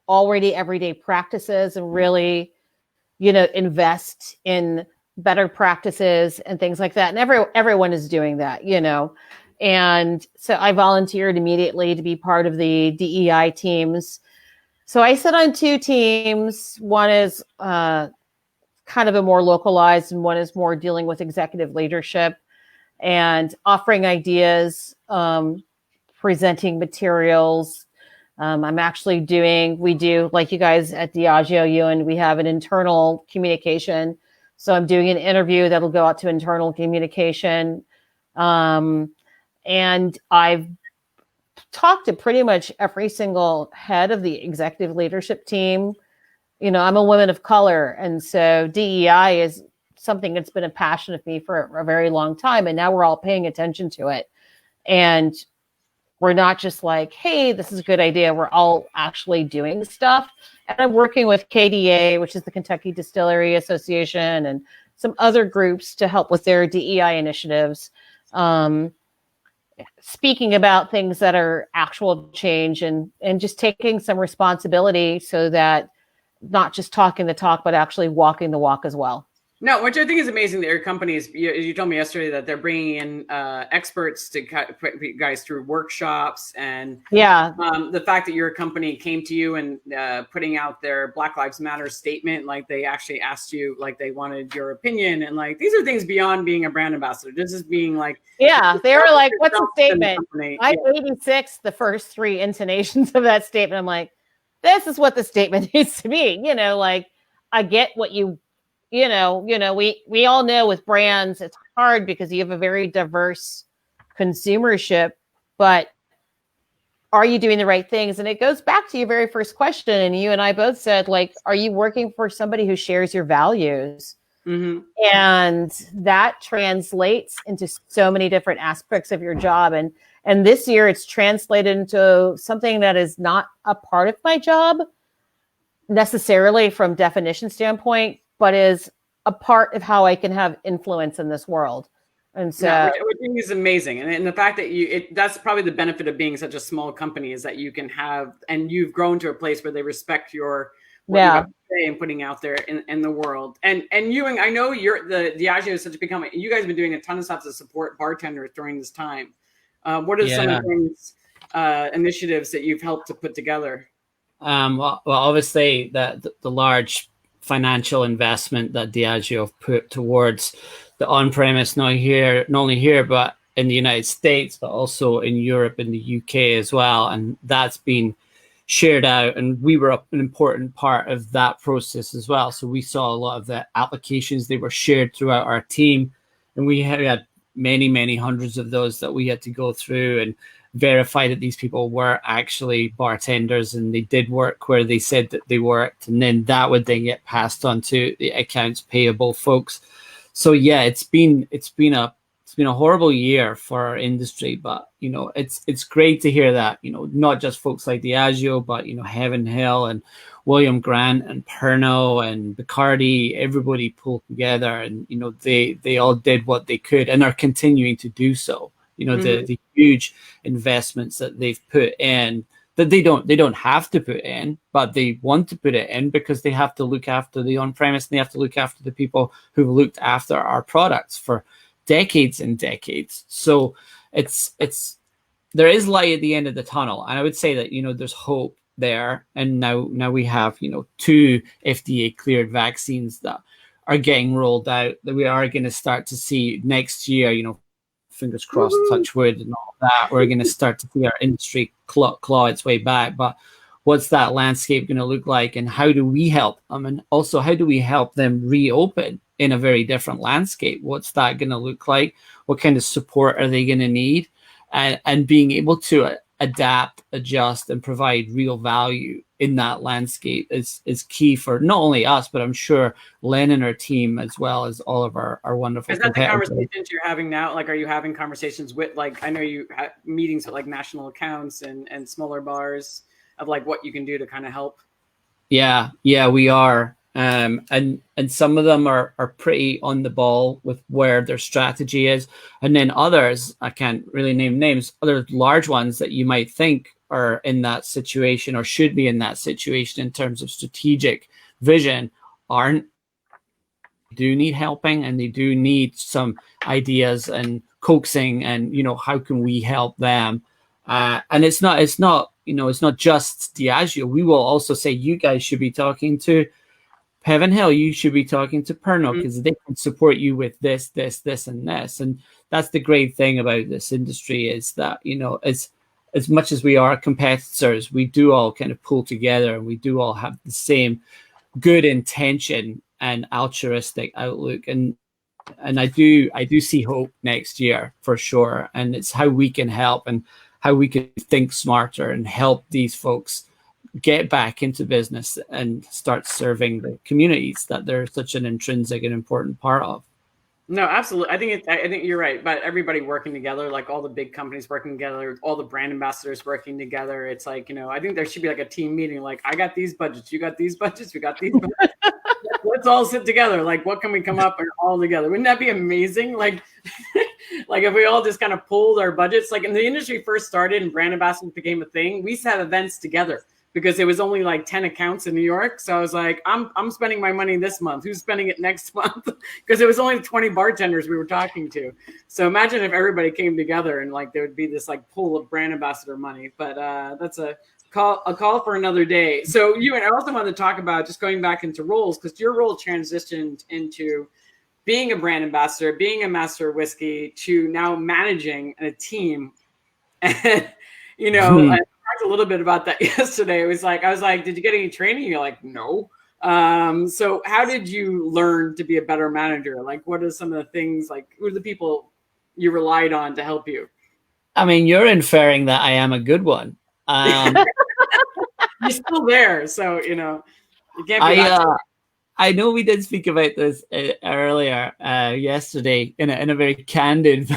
already everyday practices and really, invest in better practices and things like that. And everyone is doing that, And so I volunteered immediately to be part of the DEI teams. So I sit on 2 teams. One is kind of a more localized, and one is more dealing with executive leadership and offering ideas, presenting materials. We do, like you guys at Diageo, Ewan, we have an internal communication. So I'm doing an interview that'll go out to internal communication. And I've talked to pretty much every single head of the executive leadership team. I'm a woman of color. And so DEI is something that's been a passion of me for a very long time. And now we're all paying attention to it. And we're not just like, hey, this is a good idea. We're all actually doing stuff. And I'm working with KDA, which is the Kentucky Distillery Association, and some other groups to help with their DEI initiatives. Speaking about things that are actual change and just taking some responsibility so that not just talking the talk, but actually walking the walk as well. No, which I think is amazing that your company is, you told me yesterday that they're bringing in experts to put you guys through workshops. And the fact that your company came to you and putting out their Black Lives Matter statement, like they actually asked you, like they wanted your opinion. And like, these are things beyond being a brand ambassador. This is being like, they were like, what's the statement? I 86 the first 3 intonations of that statement. I'm like, this is what the statement needs to be. Like I get what we all know with brands, it's hard because you have a very diverse consumership, but are you doing the right things? And it goes back to your very first question. And you and I both said, like, are you working for somebody who shares your values? Mm-hmm. And that translates into so many different aspects of your job. And this year it's translated into something that is not a part of my job necessarily from definition standpoint, but is a part of how I can have influence in this world. And so which I think is amazing. And the fact that that's probably the benefit of being such a small company is that you can have, and you've grown to a place where they respect your what you have to say and putting out there in the world. And Ewan, I know the Diageo is such a big company. You guys have been doing a ton of stuff to support bartenders during this time. What are some of the things, initiatives that you've helped to put together? Well, obviously the large financial investment that Diageo put towards the on-premise, not only here, but in the United States, but also in Europe and the UK as well. And that's been shared out. And we were an important part of that process as well. So we saw a lot of the applications, they were shared throughout our team. And we had many, many hundreds of those that we had to go through and verify that these people were actually bartenders and they did work where they said that they worked. And then that would then get passed on to the accounts payable folks. So yeah, it's been a it's been a horrible year for our industry, but it's great to hear that not just folks like Diageo, but Heaven Hill and William Grant and Pernod and Bacardi, everybody pulled together, and they all did what they could and are continuing to do so. The huge investments that they've put in, that they don't have to put in, but they want to put it in because they have to look after the on-premise, and they have to look after the people who've looked after our products for decades and decades. So there is light at the end of the tunnel, and I would say that there's hope there. And now we have 2 FDA cleared vaccines that are getting rolled out, that we are going to start to see next year. Fingers crossed, touch wood, and all that. We're going to start to see our industry claw its way back. But what's that landscape going to look like, and how do we help them? And also, how do we help them reopen in a very different landscape? What's that going to look like? What kind of support are they going to need? And being able to adapt, adjust, and provide real value in that landscape is key for not only us, but I'm sure Lynn and her team, as well as all of our wonderful competitors. Is that the conversations you're having now? Like, are you having conversations with, like, I know you have meetings with like national accounts and smaller bars of like what you can do to kind of help? Yeah, we are. And some of them are pretty on the ball with where their strategy is. And then others, I can't really name names, other large ones that you might think are in that situation or should be in that situation in terms of strategic vision, aren't. They do need helping, and they do need some ideas and coaxing, and how can we help them? And it's not just Diageo. We will also say, you guys should be talking to Heaven Hill, you should be talking to Pernod, because they can support you with this, and this. And that's the great thing about this industry, is that, as much as we are competitors, we do all kind of pull together, and we do all have the same good intention and altruistic outlook. And I do see hope next year for sure. And it's how we can help, and how we can think smarter and help these folks get back into business and start serving the communities that they're such an intrinsic and important part of. No, absolutely. I think you're right. But everybody working together, like all the big companies working together, all the brand ambassadors working together. It's like, I think there should be like a team meeting. Like, I got these budgets, you got these budgets, we got these budgets. Let's all sit together. Like, what can we come up and all together? Wouldn't that be amazing? Like, like if we all just kind of pulled our budgets, like in the industry first started and brand ambassadors became a thing, we used to have events together, because it was only like 10 accounts in New York. So I was like, I'm spending my money this month. Who's spending it next month? Because it was only 20 bartenders we were talking to. So imagine if everybody came together and like there would be this like pool of brand ambassador money. But that's a call for another day. So Ewan, I also wanted to talk about just going back into roles, because your role transitioned into being a brand ambassador, being a master of whiskey, to now managing a team. And, I talked a little bit about that yesterday. I was like, did you get any training? You're like, no. So how did you learn to be a better manager? Like, what are some of the things, like, who are the people you relied on to help you? I mean, you're inferring that I am a good one. You're still there. So, you can't be I know we did speak about this earlier yesterday in a very candid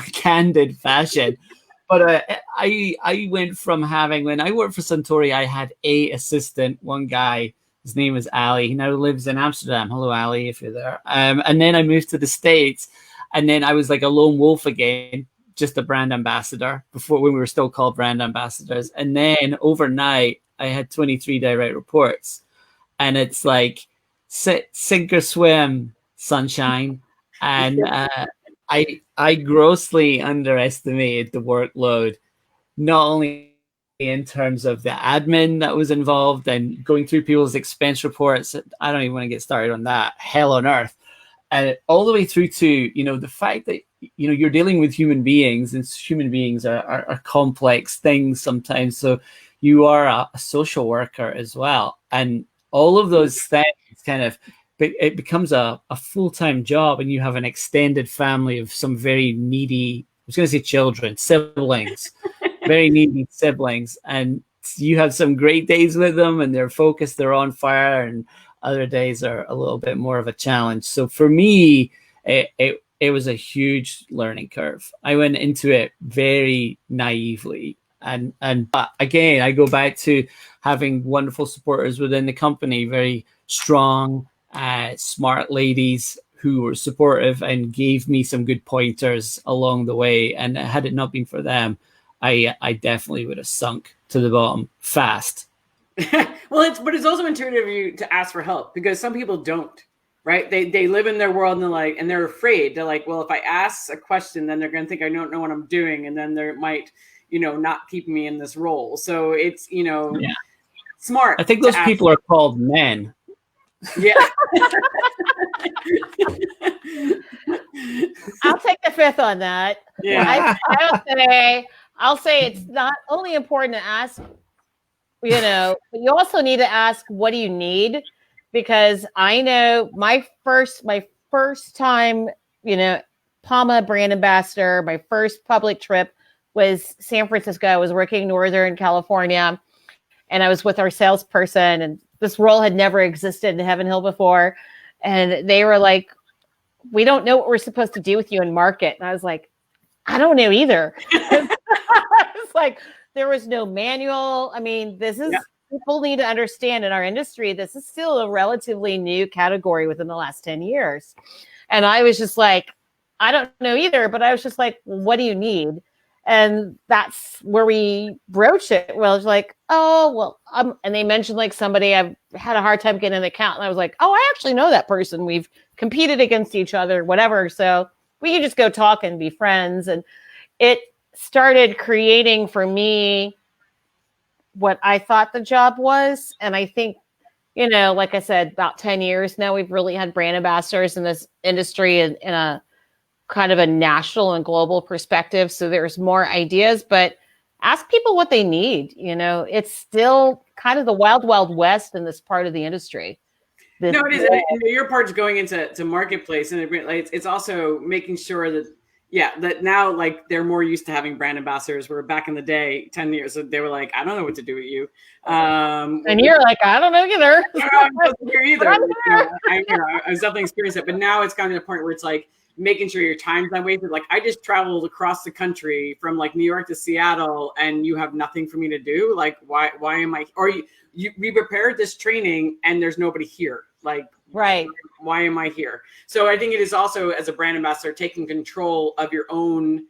fashion. But I went from having, when I worked for Suntory, I had a assistant, one guy. His name was Ali. He now lives in Amsterdam. Hello, Ali, if you're there. And then I moved to the States, and then I was like a lone wolf again, just a brand ambassador, before, when we were still called brand ambassadors. And then overnight, I had 23 direct reports, and it's like sink or swim, sunshine. And I grossly underestimated the workload, not only in terms of the admin that was involved and going through people's expense reports. I don't even want to get started on that. Hell on earth. And all the way through to, the fact that, you're dealing with human beings, and human beings are complex things sometimes. So you are a social worker as well. And all of those things kind of, it becomes a full-time job, and you have an extended family of some very needy, I was going to say children, siblings, very needy siblings. And you have some great days with them, and they're focused, they're on fire, and other days are a little bit more of a challenge. So for me, it it was a huge learning curve. I went into it very naively. But again, I go back to having wonderful supporters within the company, very strong, smart ladies who were supportive and gave me some good pointers along the way. And had it not been for them, I definitely would have sunk to the bottom fast. Well, but it's also intuitive of you to ask for help, because some people don't, right? They live in their world and they're afraid. They're like, well, if I ask a question, then they're going to think I don't know what I'm doing, and then they might, not keep me in this role. So it's, smart. I think those people are called men. Yeah. I'll take the fifth on that. Yeah. I'll say it's not only important to ask, but you also need to ask, what do you need? Because I know my first time, PAMA brand ambassador, my first public trip was San Francisco. I was working Northern California, and I was with our salesperson, and this role had never existed in Heaven Hill before. And they were like, we don't know what we're supposed to do with you in market. And I was like, I don't know either. It's like, there was no manual. I mean, people need to understand in our industry, this is still a relatively new category within the last 10 years. And I was just like, I don't know either, but I was just like, well, what do you need? And that's where we broached it. Well, it's like, and they mentioned like somebody, I've had a hard time getting an account. And I was like, oh, I actually know that person. We've competed against each other, whatever. So we can just go talk and be friends. And it started creating for me what I thought the job was. And I think, like I said, about 10 years now, we've really had brand ambassadors in this industry in a kind of a national and global perspective. So there's more ideas, but ask people what they need. It's still kind of the wild, wild west in this part of the industry. No, it is. And your part's going into marketplace, and it's also making sure that now, like, they're more used to having brand ambassadors, where back in the day, 10 years, they were like, I don't know what to do with you. And you're like, I don't know either. I'm not here either. I was definitely experienced it. But now it's gotten to the point where it's like making sure your time's not wasted. Like, I just traveled across the country from like New York to Seattle, and you have nothing for me to do. Like, why am I, or we prepared this training and there's nobody here. Like, right. Why am I here? So I think it is also, as a brand ambassador, taking control of your own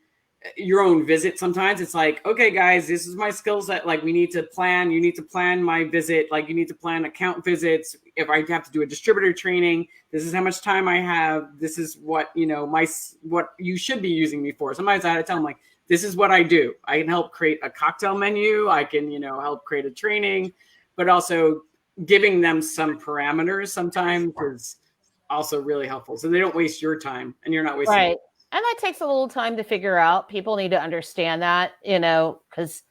visit. Sometimes it's like, okay, guys, this is my skill set. Like, you need to plan my visit. Like, you need to plan account visits. If I have to do a distributor training, this is how much time I have. This is what, what you should be using me for. Sometimes I had to tell them, like, this is what I do. I can help create a cocktail menu. I can, help create a training, but also giving them some parameters sometimes is also really helpful. So they don't waste your time and you're not wasting right. And that takes a little time to figure out. People need to understand that, because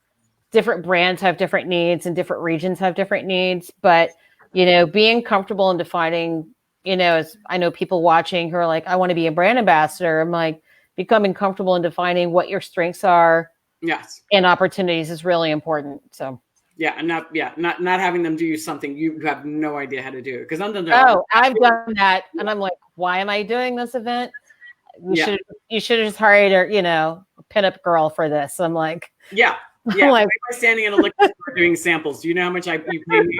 different brands have different needs and different regions have different needs. But, being comfortable in defining, as I know people watching who are like, I want to be a brand ambassador. I'm like, becoming comfortable in defining what your strengths are. Yes. And opportunities is really important. So. Yeah, and not having them do something you have no idea how to do. Because I've done that, and I'm like, why am I doing this event? You should have just hired a pinup girl for this. I'm like, yeah. Like, why am I standing in a liquor store doing samples? Do you know how much you pay me?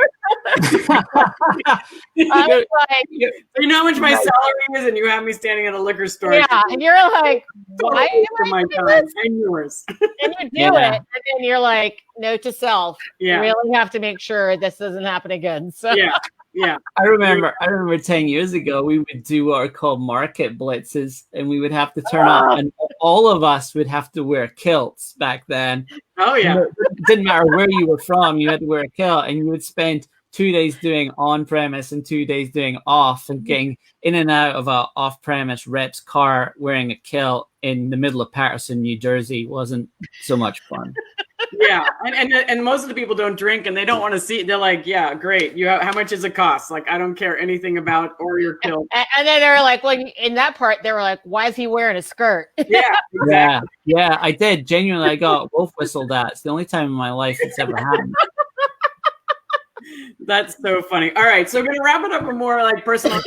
You know how much my salary is, and you have me standing in a liquor store. Yeah, and you're like, why am I doing this? And yours. And you do it, and then you're like, note to self. Yeah. You really have to make sure this doesn't happen again. So yeah. I remember 10 years ago, we would do what are called market blitzes, and we would have to turn up, and all of us would have to wear kilts back then. Oh, yeah. It didn't matter where you were from, you had to wear a kilt, and you would spend 2 days doing on-premise and 2 days doing off, and getting in and out of a off-premise rep's car wearing a kilt in the middle of Patterson, New Jersey wasn't so much fun. Yeah, and most of the people don't drink, and they don't want to see it. They're like, yeah, great. How much does it cost? Like, I don't care anything about or your kilt. And then they're like, well, in that part, they were like, why is he wearing a skirt? Yeah, exactly. Yeah, I did. Genuinely, I got wolf whistled at. It's the only time in my life it's ever happened. That's so funny. All right, so we're gonna wrap it up with more like personal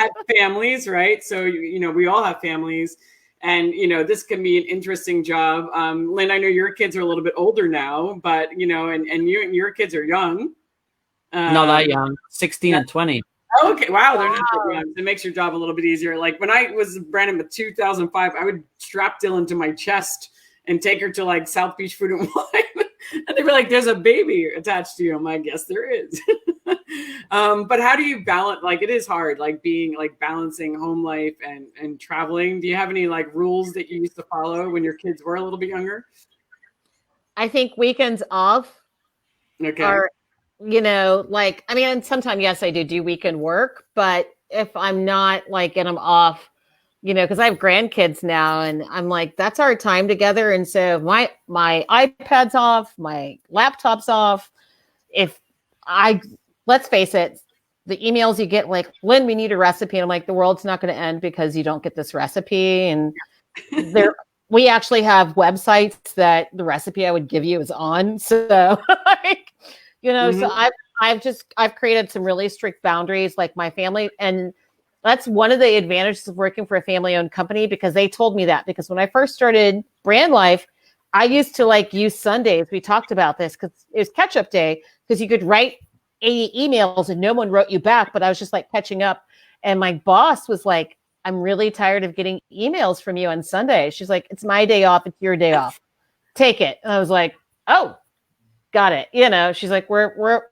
at families, right? So we all have families, and this can be an interesting job. Lynn, I know your kids are a little bit older now, but and your kids are young. Not that young, 16 and 20. Okay, wow, they're not that young. It makes your job a little bit easier. Like when I was Brandon in 2005, I would strap Dylan to my chest and take her to like South Beach Food and Wine. And they'd be like, there's a baby attached to you. I'm like, yes, there is. But how do you balance? Like, it is hard, like being like balancing home life and traveling. Do you have any like rules that you used to follow when your kids were a little bit younger? I think weekends off are, like, I mean, and sometimes, yes, I do weekend work, but if I'm not like, and I'm off, because I have grandkids now, and I'm like, that's our time together. And so my iPad's off, my laptop's off. Let's face it, the emails you get like, Lynn, we need a recipe. And I'm like, the world's not going to end because you don't get this recipe. And we actually have websites that the recipe I would give you is on. So like, so I've created some really strict boundaries, like my family. And that's one of the advantages of working for a family-owned company, because they told me that. Because when I first started Brand Life, I used to like use Sundays. We talked about this because it was catch-up day, because you could write 80 emails and no one wrote you back, but I was just like catching up. And my boss was like, I'm really tired of getting emails from you on Sunday. She's like, it's my day off. It's your day off. Take it. And I was like, oh, got it. She's like, we're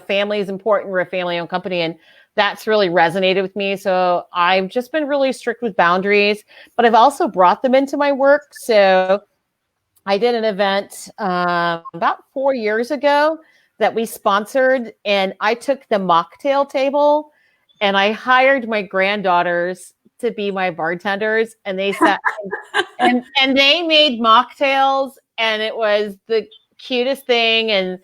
family is important. We're a family-owned company. And that's really resonated with me. So I've just been really strict with boundaries, but I've also brought them into my work. So I did an event about 4 years ago that we sponsored, and I took the mocktail table and I hired my granddaughters to be my bartenders, and they sat and they made mocktails, and it was the cutest thing. And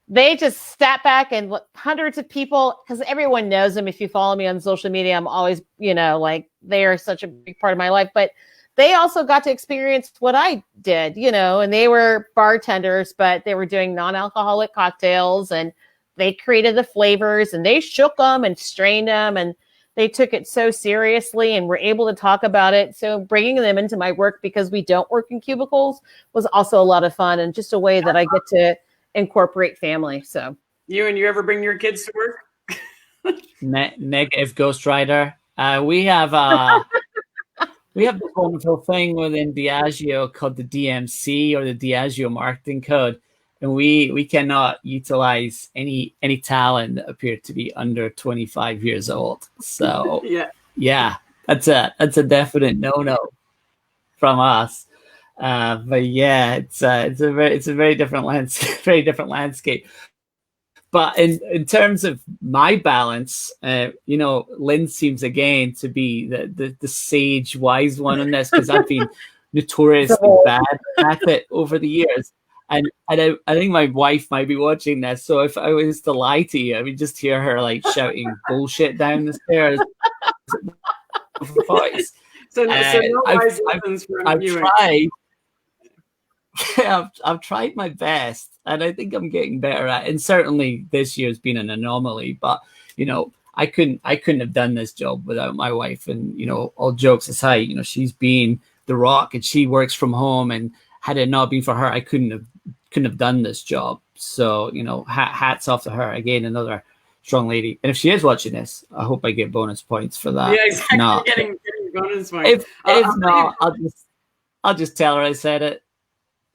they just sat back, and hundreds of people, because everyone knows them. If you follow me on social media, I'm always, like, they are such a big part of my life. But they also got to experience what I did, and they were bartenders, but they were doing non-alcoholic cocktails, and they created the flavors, and they shook them and strained them, and they took it so seriously and were able to talk about it. So bringing them into my work, because we don't work in cubicles, was also a lot of fun, and just a way that I get to incorporate family. So you ever bring your kids to work? Negative, Ghost Rider. We have this wonderful thing within Diageo called the DMC, or the Diageo marketing code, and we cannot utilize any talent that appear to be under 25 years old. So yeah, that's a definite no from us. But yeah, it's a very different landscape. But in terms of my balance, Lynn seems again to be the sage, wise one on this, because I've been notoriously bad at it over the years. And I think my wife might be watching this. So if I was to lie to you, I would just hear her like shouting bullshit down the stairs. Voice. So no wise lessons from you. I've tried my best, and I think I'm getting better at it. And certainly this year has been an anomaly, but I couldn't have done this job without my wife. And all jokes aside, she's been the rock, and she works from home, and had it not been for her, I couldn't have done this job. So hats off to her again, another strong lady. And if she is watching this, I hope I get bonus points for that. Yeah, exactly. Not, getting bonus points. If not, I'll just tell her I said it.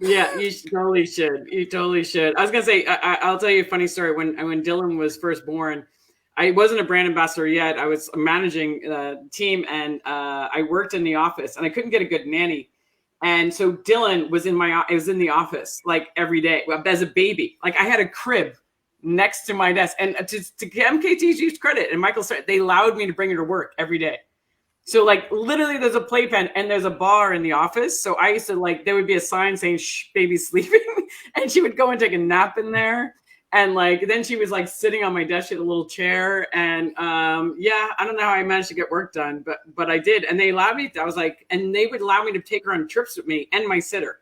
Yeah, you totally should. You totally should. I was gonna say, I'll tell you a funny story. When Dylan was first born, I wasn't a brand ambassador yet. I was managing the team, and I worked in the office, and I couldn't get a good nanny. And so Dylan was in the office like every day as a baby. Like I had a crib next to my desk, and to MKTG's credit, and Michael said, they allowed me to bring her to work every day. So like literally there's a playpen and there's a bar in the office. So I used to there would be a sign saying, shh, baby's sleeping. And she would go and take a nap in there. And then she was like sitting on my desk. She had a little chair. And I don't know how I managed to get work done, but I did. And they allowed me, and they would allow me to take her on trips with me and my sitter.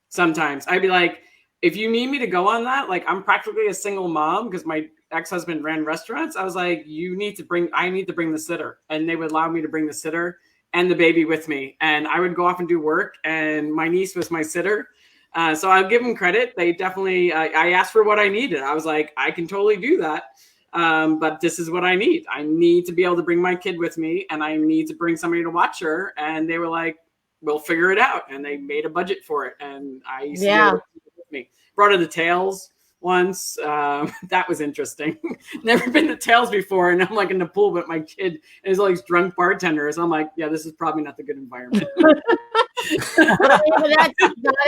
Sometimes I'd be like, if you need me to go on that, like I'm practically a single mom because my ex-husband ran restaurants. I was like, I need to bring the sitter. And they would allow me to bring the sitter and the baby with me. And I would go off and do work. And my niece was my sitter. So I'll give them credit. They definitely, I asked for what I needed. I was like, I can totally do that. But this is what I need. I need to be able to bring my kid with me, and I need to bring somebody to watch her. And they were like, we'll figure it out. And they made a budget for it. And I used to do it with me. Brought her to Tails once. That was interesting. Never been to Tails before. And I'm like in the pool with my kid, and there's all these drunk bartenders. I'm like, yeah, this is probably not the good environment. That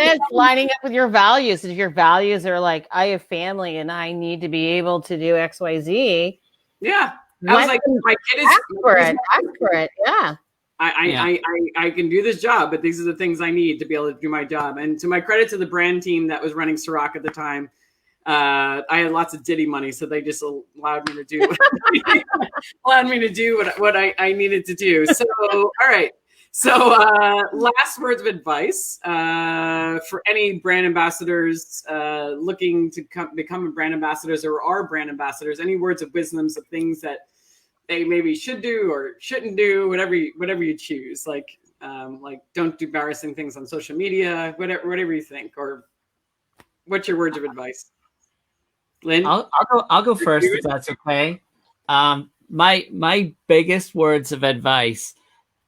is lining up with your values. If your values are like, I have family and I need to be able to do XYZ. Yeah. I was like, my kid is ask for it. Yeah. I can do this job, but these are the things I need to be able to do my job. And to my credit to the brand team that was running Ciroc at the time, I had lots of Diddy money, so they just allowed me to do what I needed to do. So, all right. So, last words of advice for any brand ambassadors looking to become brand ambassadors or are brand ambassadors. Any words of wisdoms of things that they maybe should do or shouldn't do, whatever you choose. Like don't do embarrassing things on social media, whatever you think. Or what's your words of advice, Lynn? I'll go first if that's okay. My biggest words of advice,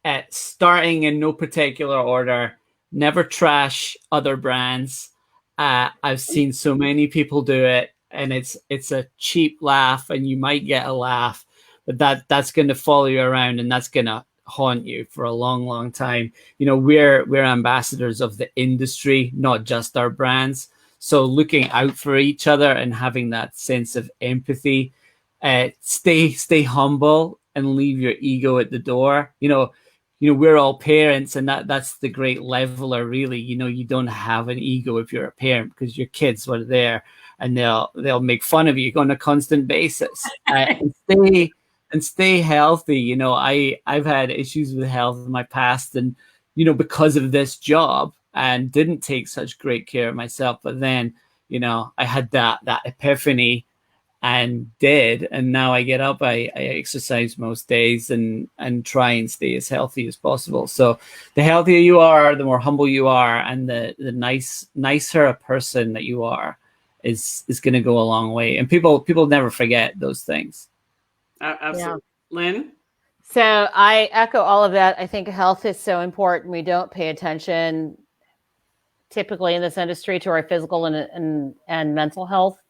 at starting in no particular order, never trash other brands. I've seen so many people do it, and it's a cheap laugh, and you might get a laugh, but that's going to follow you around, and that's going to haunt you for a long, long time. You know, we're ambassadors of the industry, not just our brands. So looking out for each other and having that sense of empathy, stay humble and leave your ego at the door. You know, we're all parents, and that's the great leveler, really. You know, you don't have an ego if you're a parent, because your kids are there and they'll make fun of you on a constant basis. And stay healthy. You know, I've had issues with health in my past, and, you know, because of this job, and didn't take such great care of myself. But then, you know, I had that epiphany and did, and now I get up, I exercise most days and try and stay as healthy as possible. So the healthier you are, the more humble you are, and the nicer a person that you are is going to go a long way. And people never forget those things. Absolutely. Yeah. Lynn? So I echo all of that. I think health is so important. We don't pay attention typically in this industry to our physical and mental health.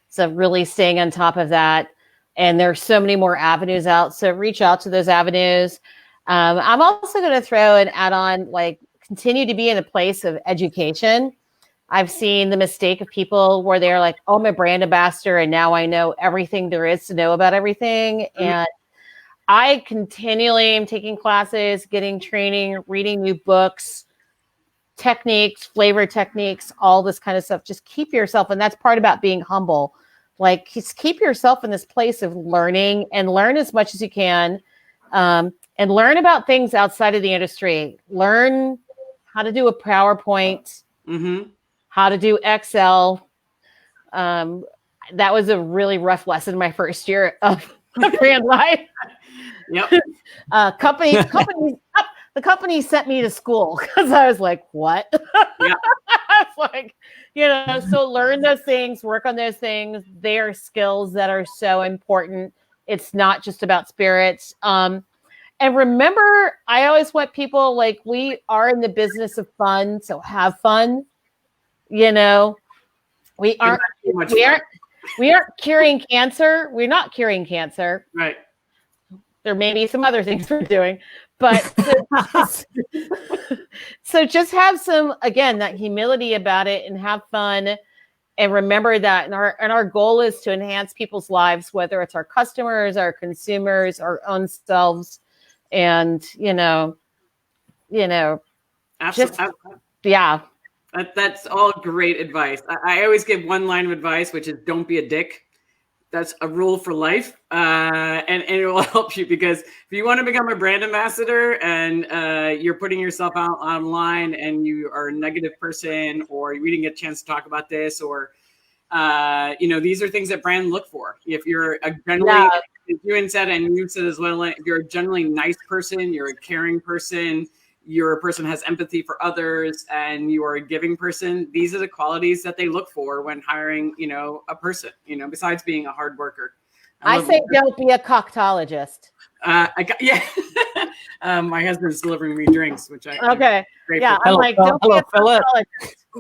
So really staying on top of that. And there's so many more avenues out. So reach out to those avenues. I'm also going to throw an add on, like, continue to be in a place of education. I've seen the mistake of people where they're like, oh, I'm a brand ambassador, and now I know everything there is to know about everything. Mm-hmm. And I continually am taking classes, getting training, reading new books, techniques, flavor techniques, all this kind of stuff. Just keep yourself, and that's part about being humble. Like, just keep yourself in this place of learning, and learn as much as you can, and learn about things outside of the industry. Learn how to do a PowerPoint. Mm-hmm. How to do Excel. That was a really rough lesson my first year of brand life. Yep. The company sent me to school because I was like, what? Yeah. I was like, you know, so learn those things, work on those things. They are skills that are so important. It's not just about spirits. And remember, I always want people, like, we are in the business of fun, so have fun. You know, we aren't curing cancer. We're not curing cancer. Right. There may be some other things we're doing, but so just have some, again, that humility about it, and have fun, and remember that. And our goal is to enhance people's lives, whether it's our customers, our consumers, our own selves, and Absolutely. Yeah. That's all great advice. I always give one line of advice, which is don't be a dick. that's a rule for life, and it will help you, because if you want to become a brand ambassador and you're putting yourself out online and you are a negative person, or we didn't get a chance to talk about this, or these are things that brands look for. If you're a generally, as Ewan said, and you said as well, if you're a generally nice person, you're a caring person, you're a person who has empathy for others, and you are a giving person, these are the qualities that they look for when hiring, a person, besides being a hard worker. I say don't be a coctologist. My husband's delivering me drinks, which I okay. Yeah, I'm like, don't be a Philip.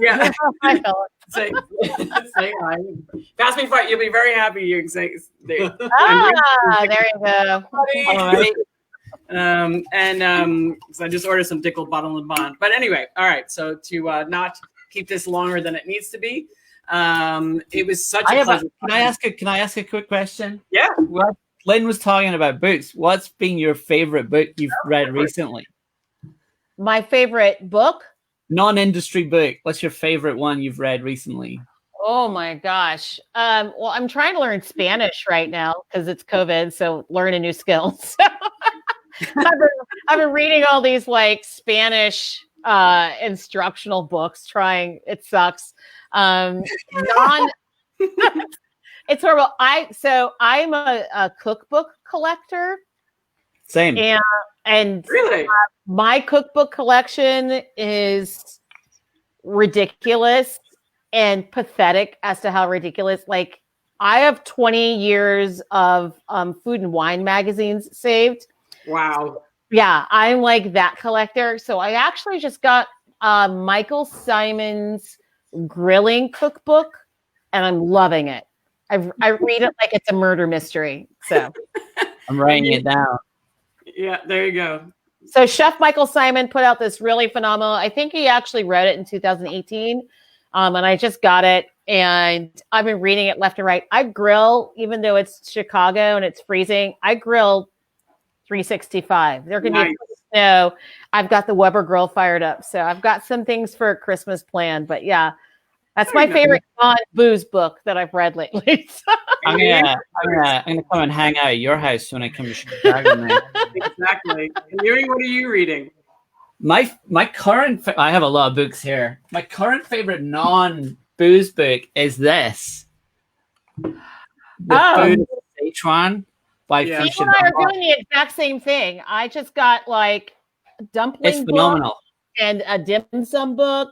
Yeah. Hi, Philip. Say hi. Pass me fight. You'll be very happy. You can say. There you go. So I just ordered some Dickel Bottle and Bond. But anyway, all right. So to not keep this longer than it needs to be, it was such a pleasure. Can I ask a quick question? Yeah. Well, Lynn was talking about books. What's been your favorite book you've read recently? My favorite book? Non-industry book. What's your favorite one you've read recently? Oh my gosh. Well, I'm trying to learn Spanish right now because it's COVID, so learn a new skill. So I've been reading all these like Spanish instructional books. It sucks. It's horrible. I'm a cookbook collector. Same. And really, my cookbook collection is ridiculous and pathetic as to how ridiculous. Like, I have 20 years of food and wine magazines saved. Wow. Yeah, I'm like that collector. So I actually just got Michael Simon's grilling cookbook, and I'm loving it. I read it like it's a murder mystery. So I'm writing it down. Yeah, there you go. So Chef Michael Simon put out this really phenomenal, I think he actually wrote it in 2018. And I just got it and I've been reading it left and right. I grill, even though it's Chicago and it's freezing, I grill 365. There can be snow. I've got the Weber grill fired up. So I've got some things for Christmas planned, but yeah, that's my favorite non-booze book that I've read lately. I'm gonna come and hang out at your house when I come to Chicago, man. Exactly. And Ewan, what are you reading? My current, I have a lot of books here. My current favorite non-booze book is this. The Food of Sichuan by People and I are doing the exact same thing. I just got like a dumpling It's phenomenal. book and a dim sum book.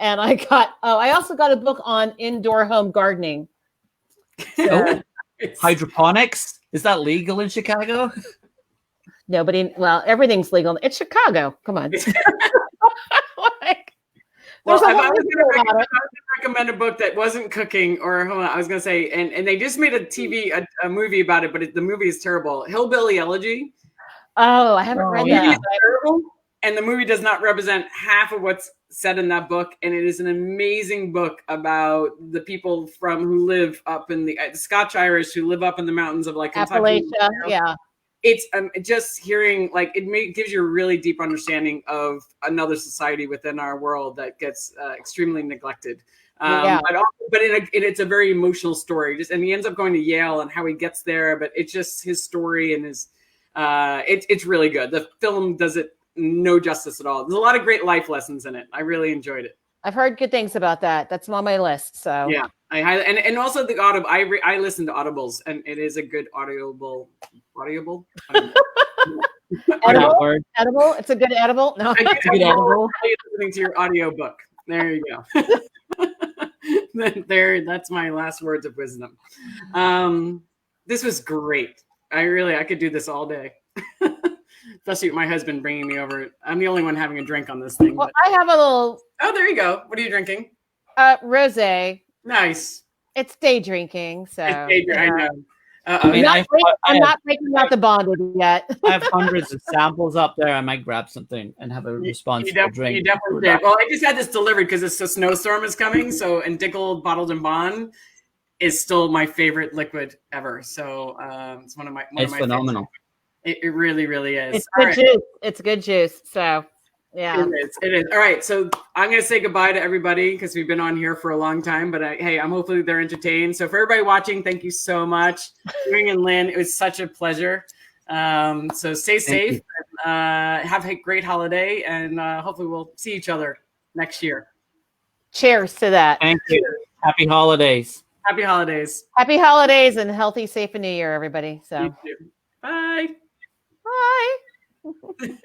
And I also got a book on indoor home gardening. So, hydroponics? Is that legal in Chicago? Everything's legal. It's Chicago. Come on. If I was going to recommend a book that wasn't cooking, or hold on, I was going to say, and they just made a movie about it, but the movie is terrible. Hillbilly Elegy. Oh, I haven't read that. It's terrible, and the movie does not represent half of what's said in that book, and it is an amazing book about the people who live up in the Scotch Irish who live up in the mountains of like Kentucky. Appalachia, yeah. It's just hearing like gives you a really deep understanding of another society within our world that gets extremely neglected. But it's a very emotional story. And he ends up going to Yale and how he gets there. But it's just his story and it's really good. The film does it no justice at all. There's a lot of great life lessons in it. I really enjoyed it. I've heard good things about that. That's on my list. So yeah, and also the Audible. I listen to Audibles, and it is a good audible. Edible? It's a good edible. No, it's a good edible. Listening to your audio book. There you go. That's my last words of wisdom. This was great. I could do this all day. Especially with my husband bringing me over. I'm the only one having a drink on this thing. Well, I have a little. Oh, there you go. What are you drinking? Rosé. Nice. It's day drinking, so. It's day drinking. I know. I'm not taking out the bonded yet. I have hundreds of samples up there. I might grab something and have a responsible drink. You definitely did. Well, I just had this delivered because a snowstorm is coming. So, and Dickel Bottled and Bond is still my favorite liquid ever. So, it's it's phenomenal. It really, really is. It's good juice. It's good juice. So, Yeah. It is. All right. So I'm going to say goodbye to everybody because we've been on here for a long time. But hey, I'm hopefully they're entertained. So for everybody watching, thank you so much. Ewan and Lynn, it was such a pleasure. So stay safe. And, have a great holiday. And hopefully we'll see each other next year. Cheers to that. Thank you. Happy holidays. Happy holidays. Happy holidays and healthy, safe, and New Year, everybody. So, Bye. bye.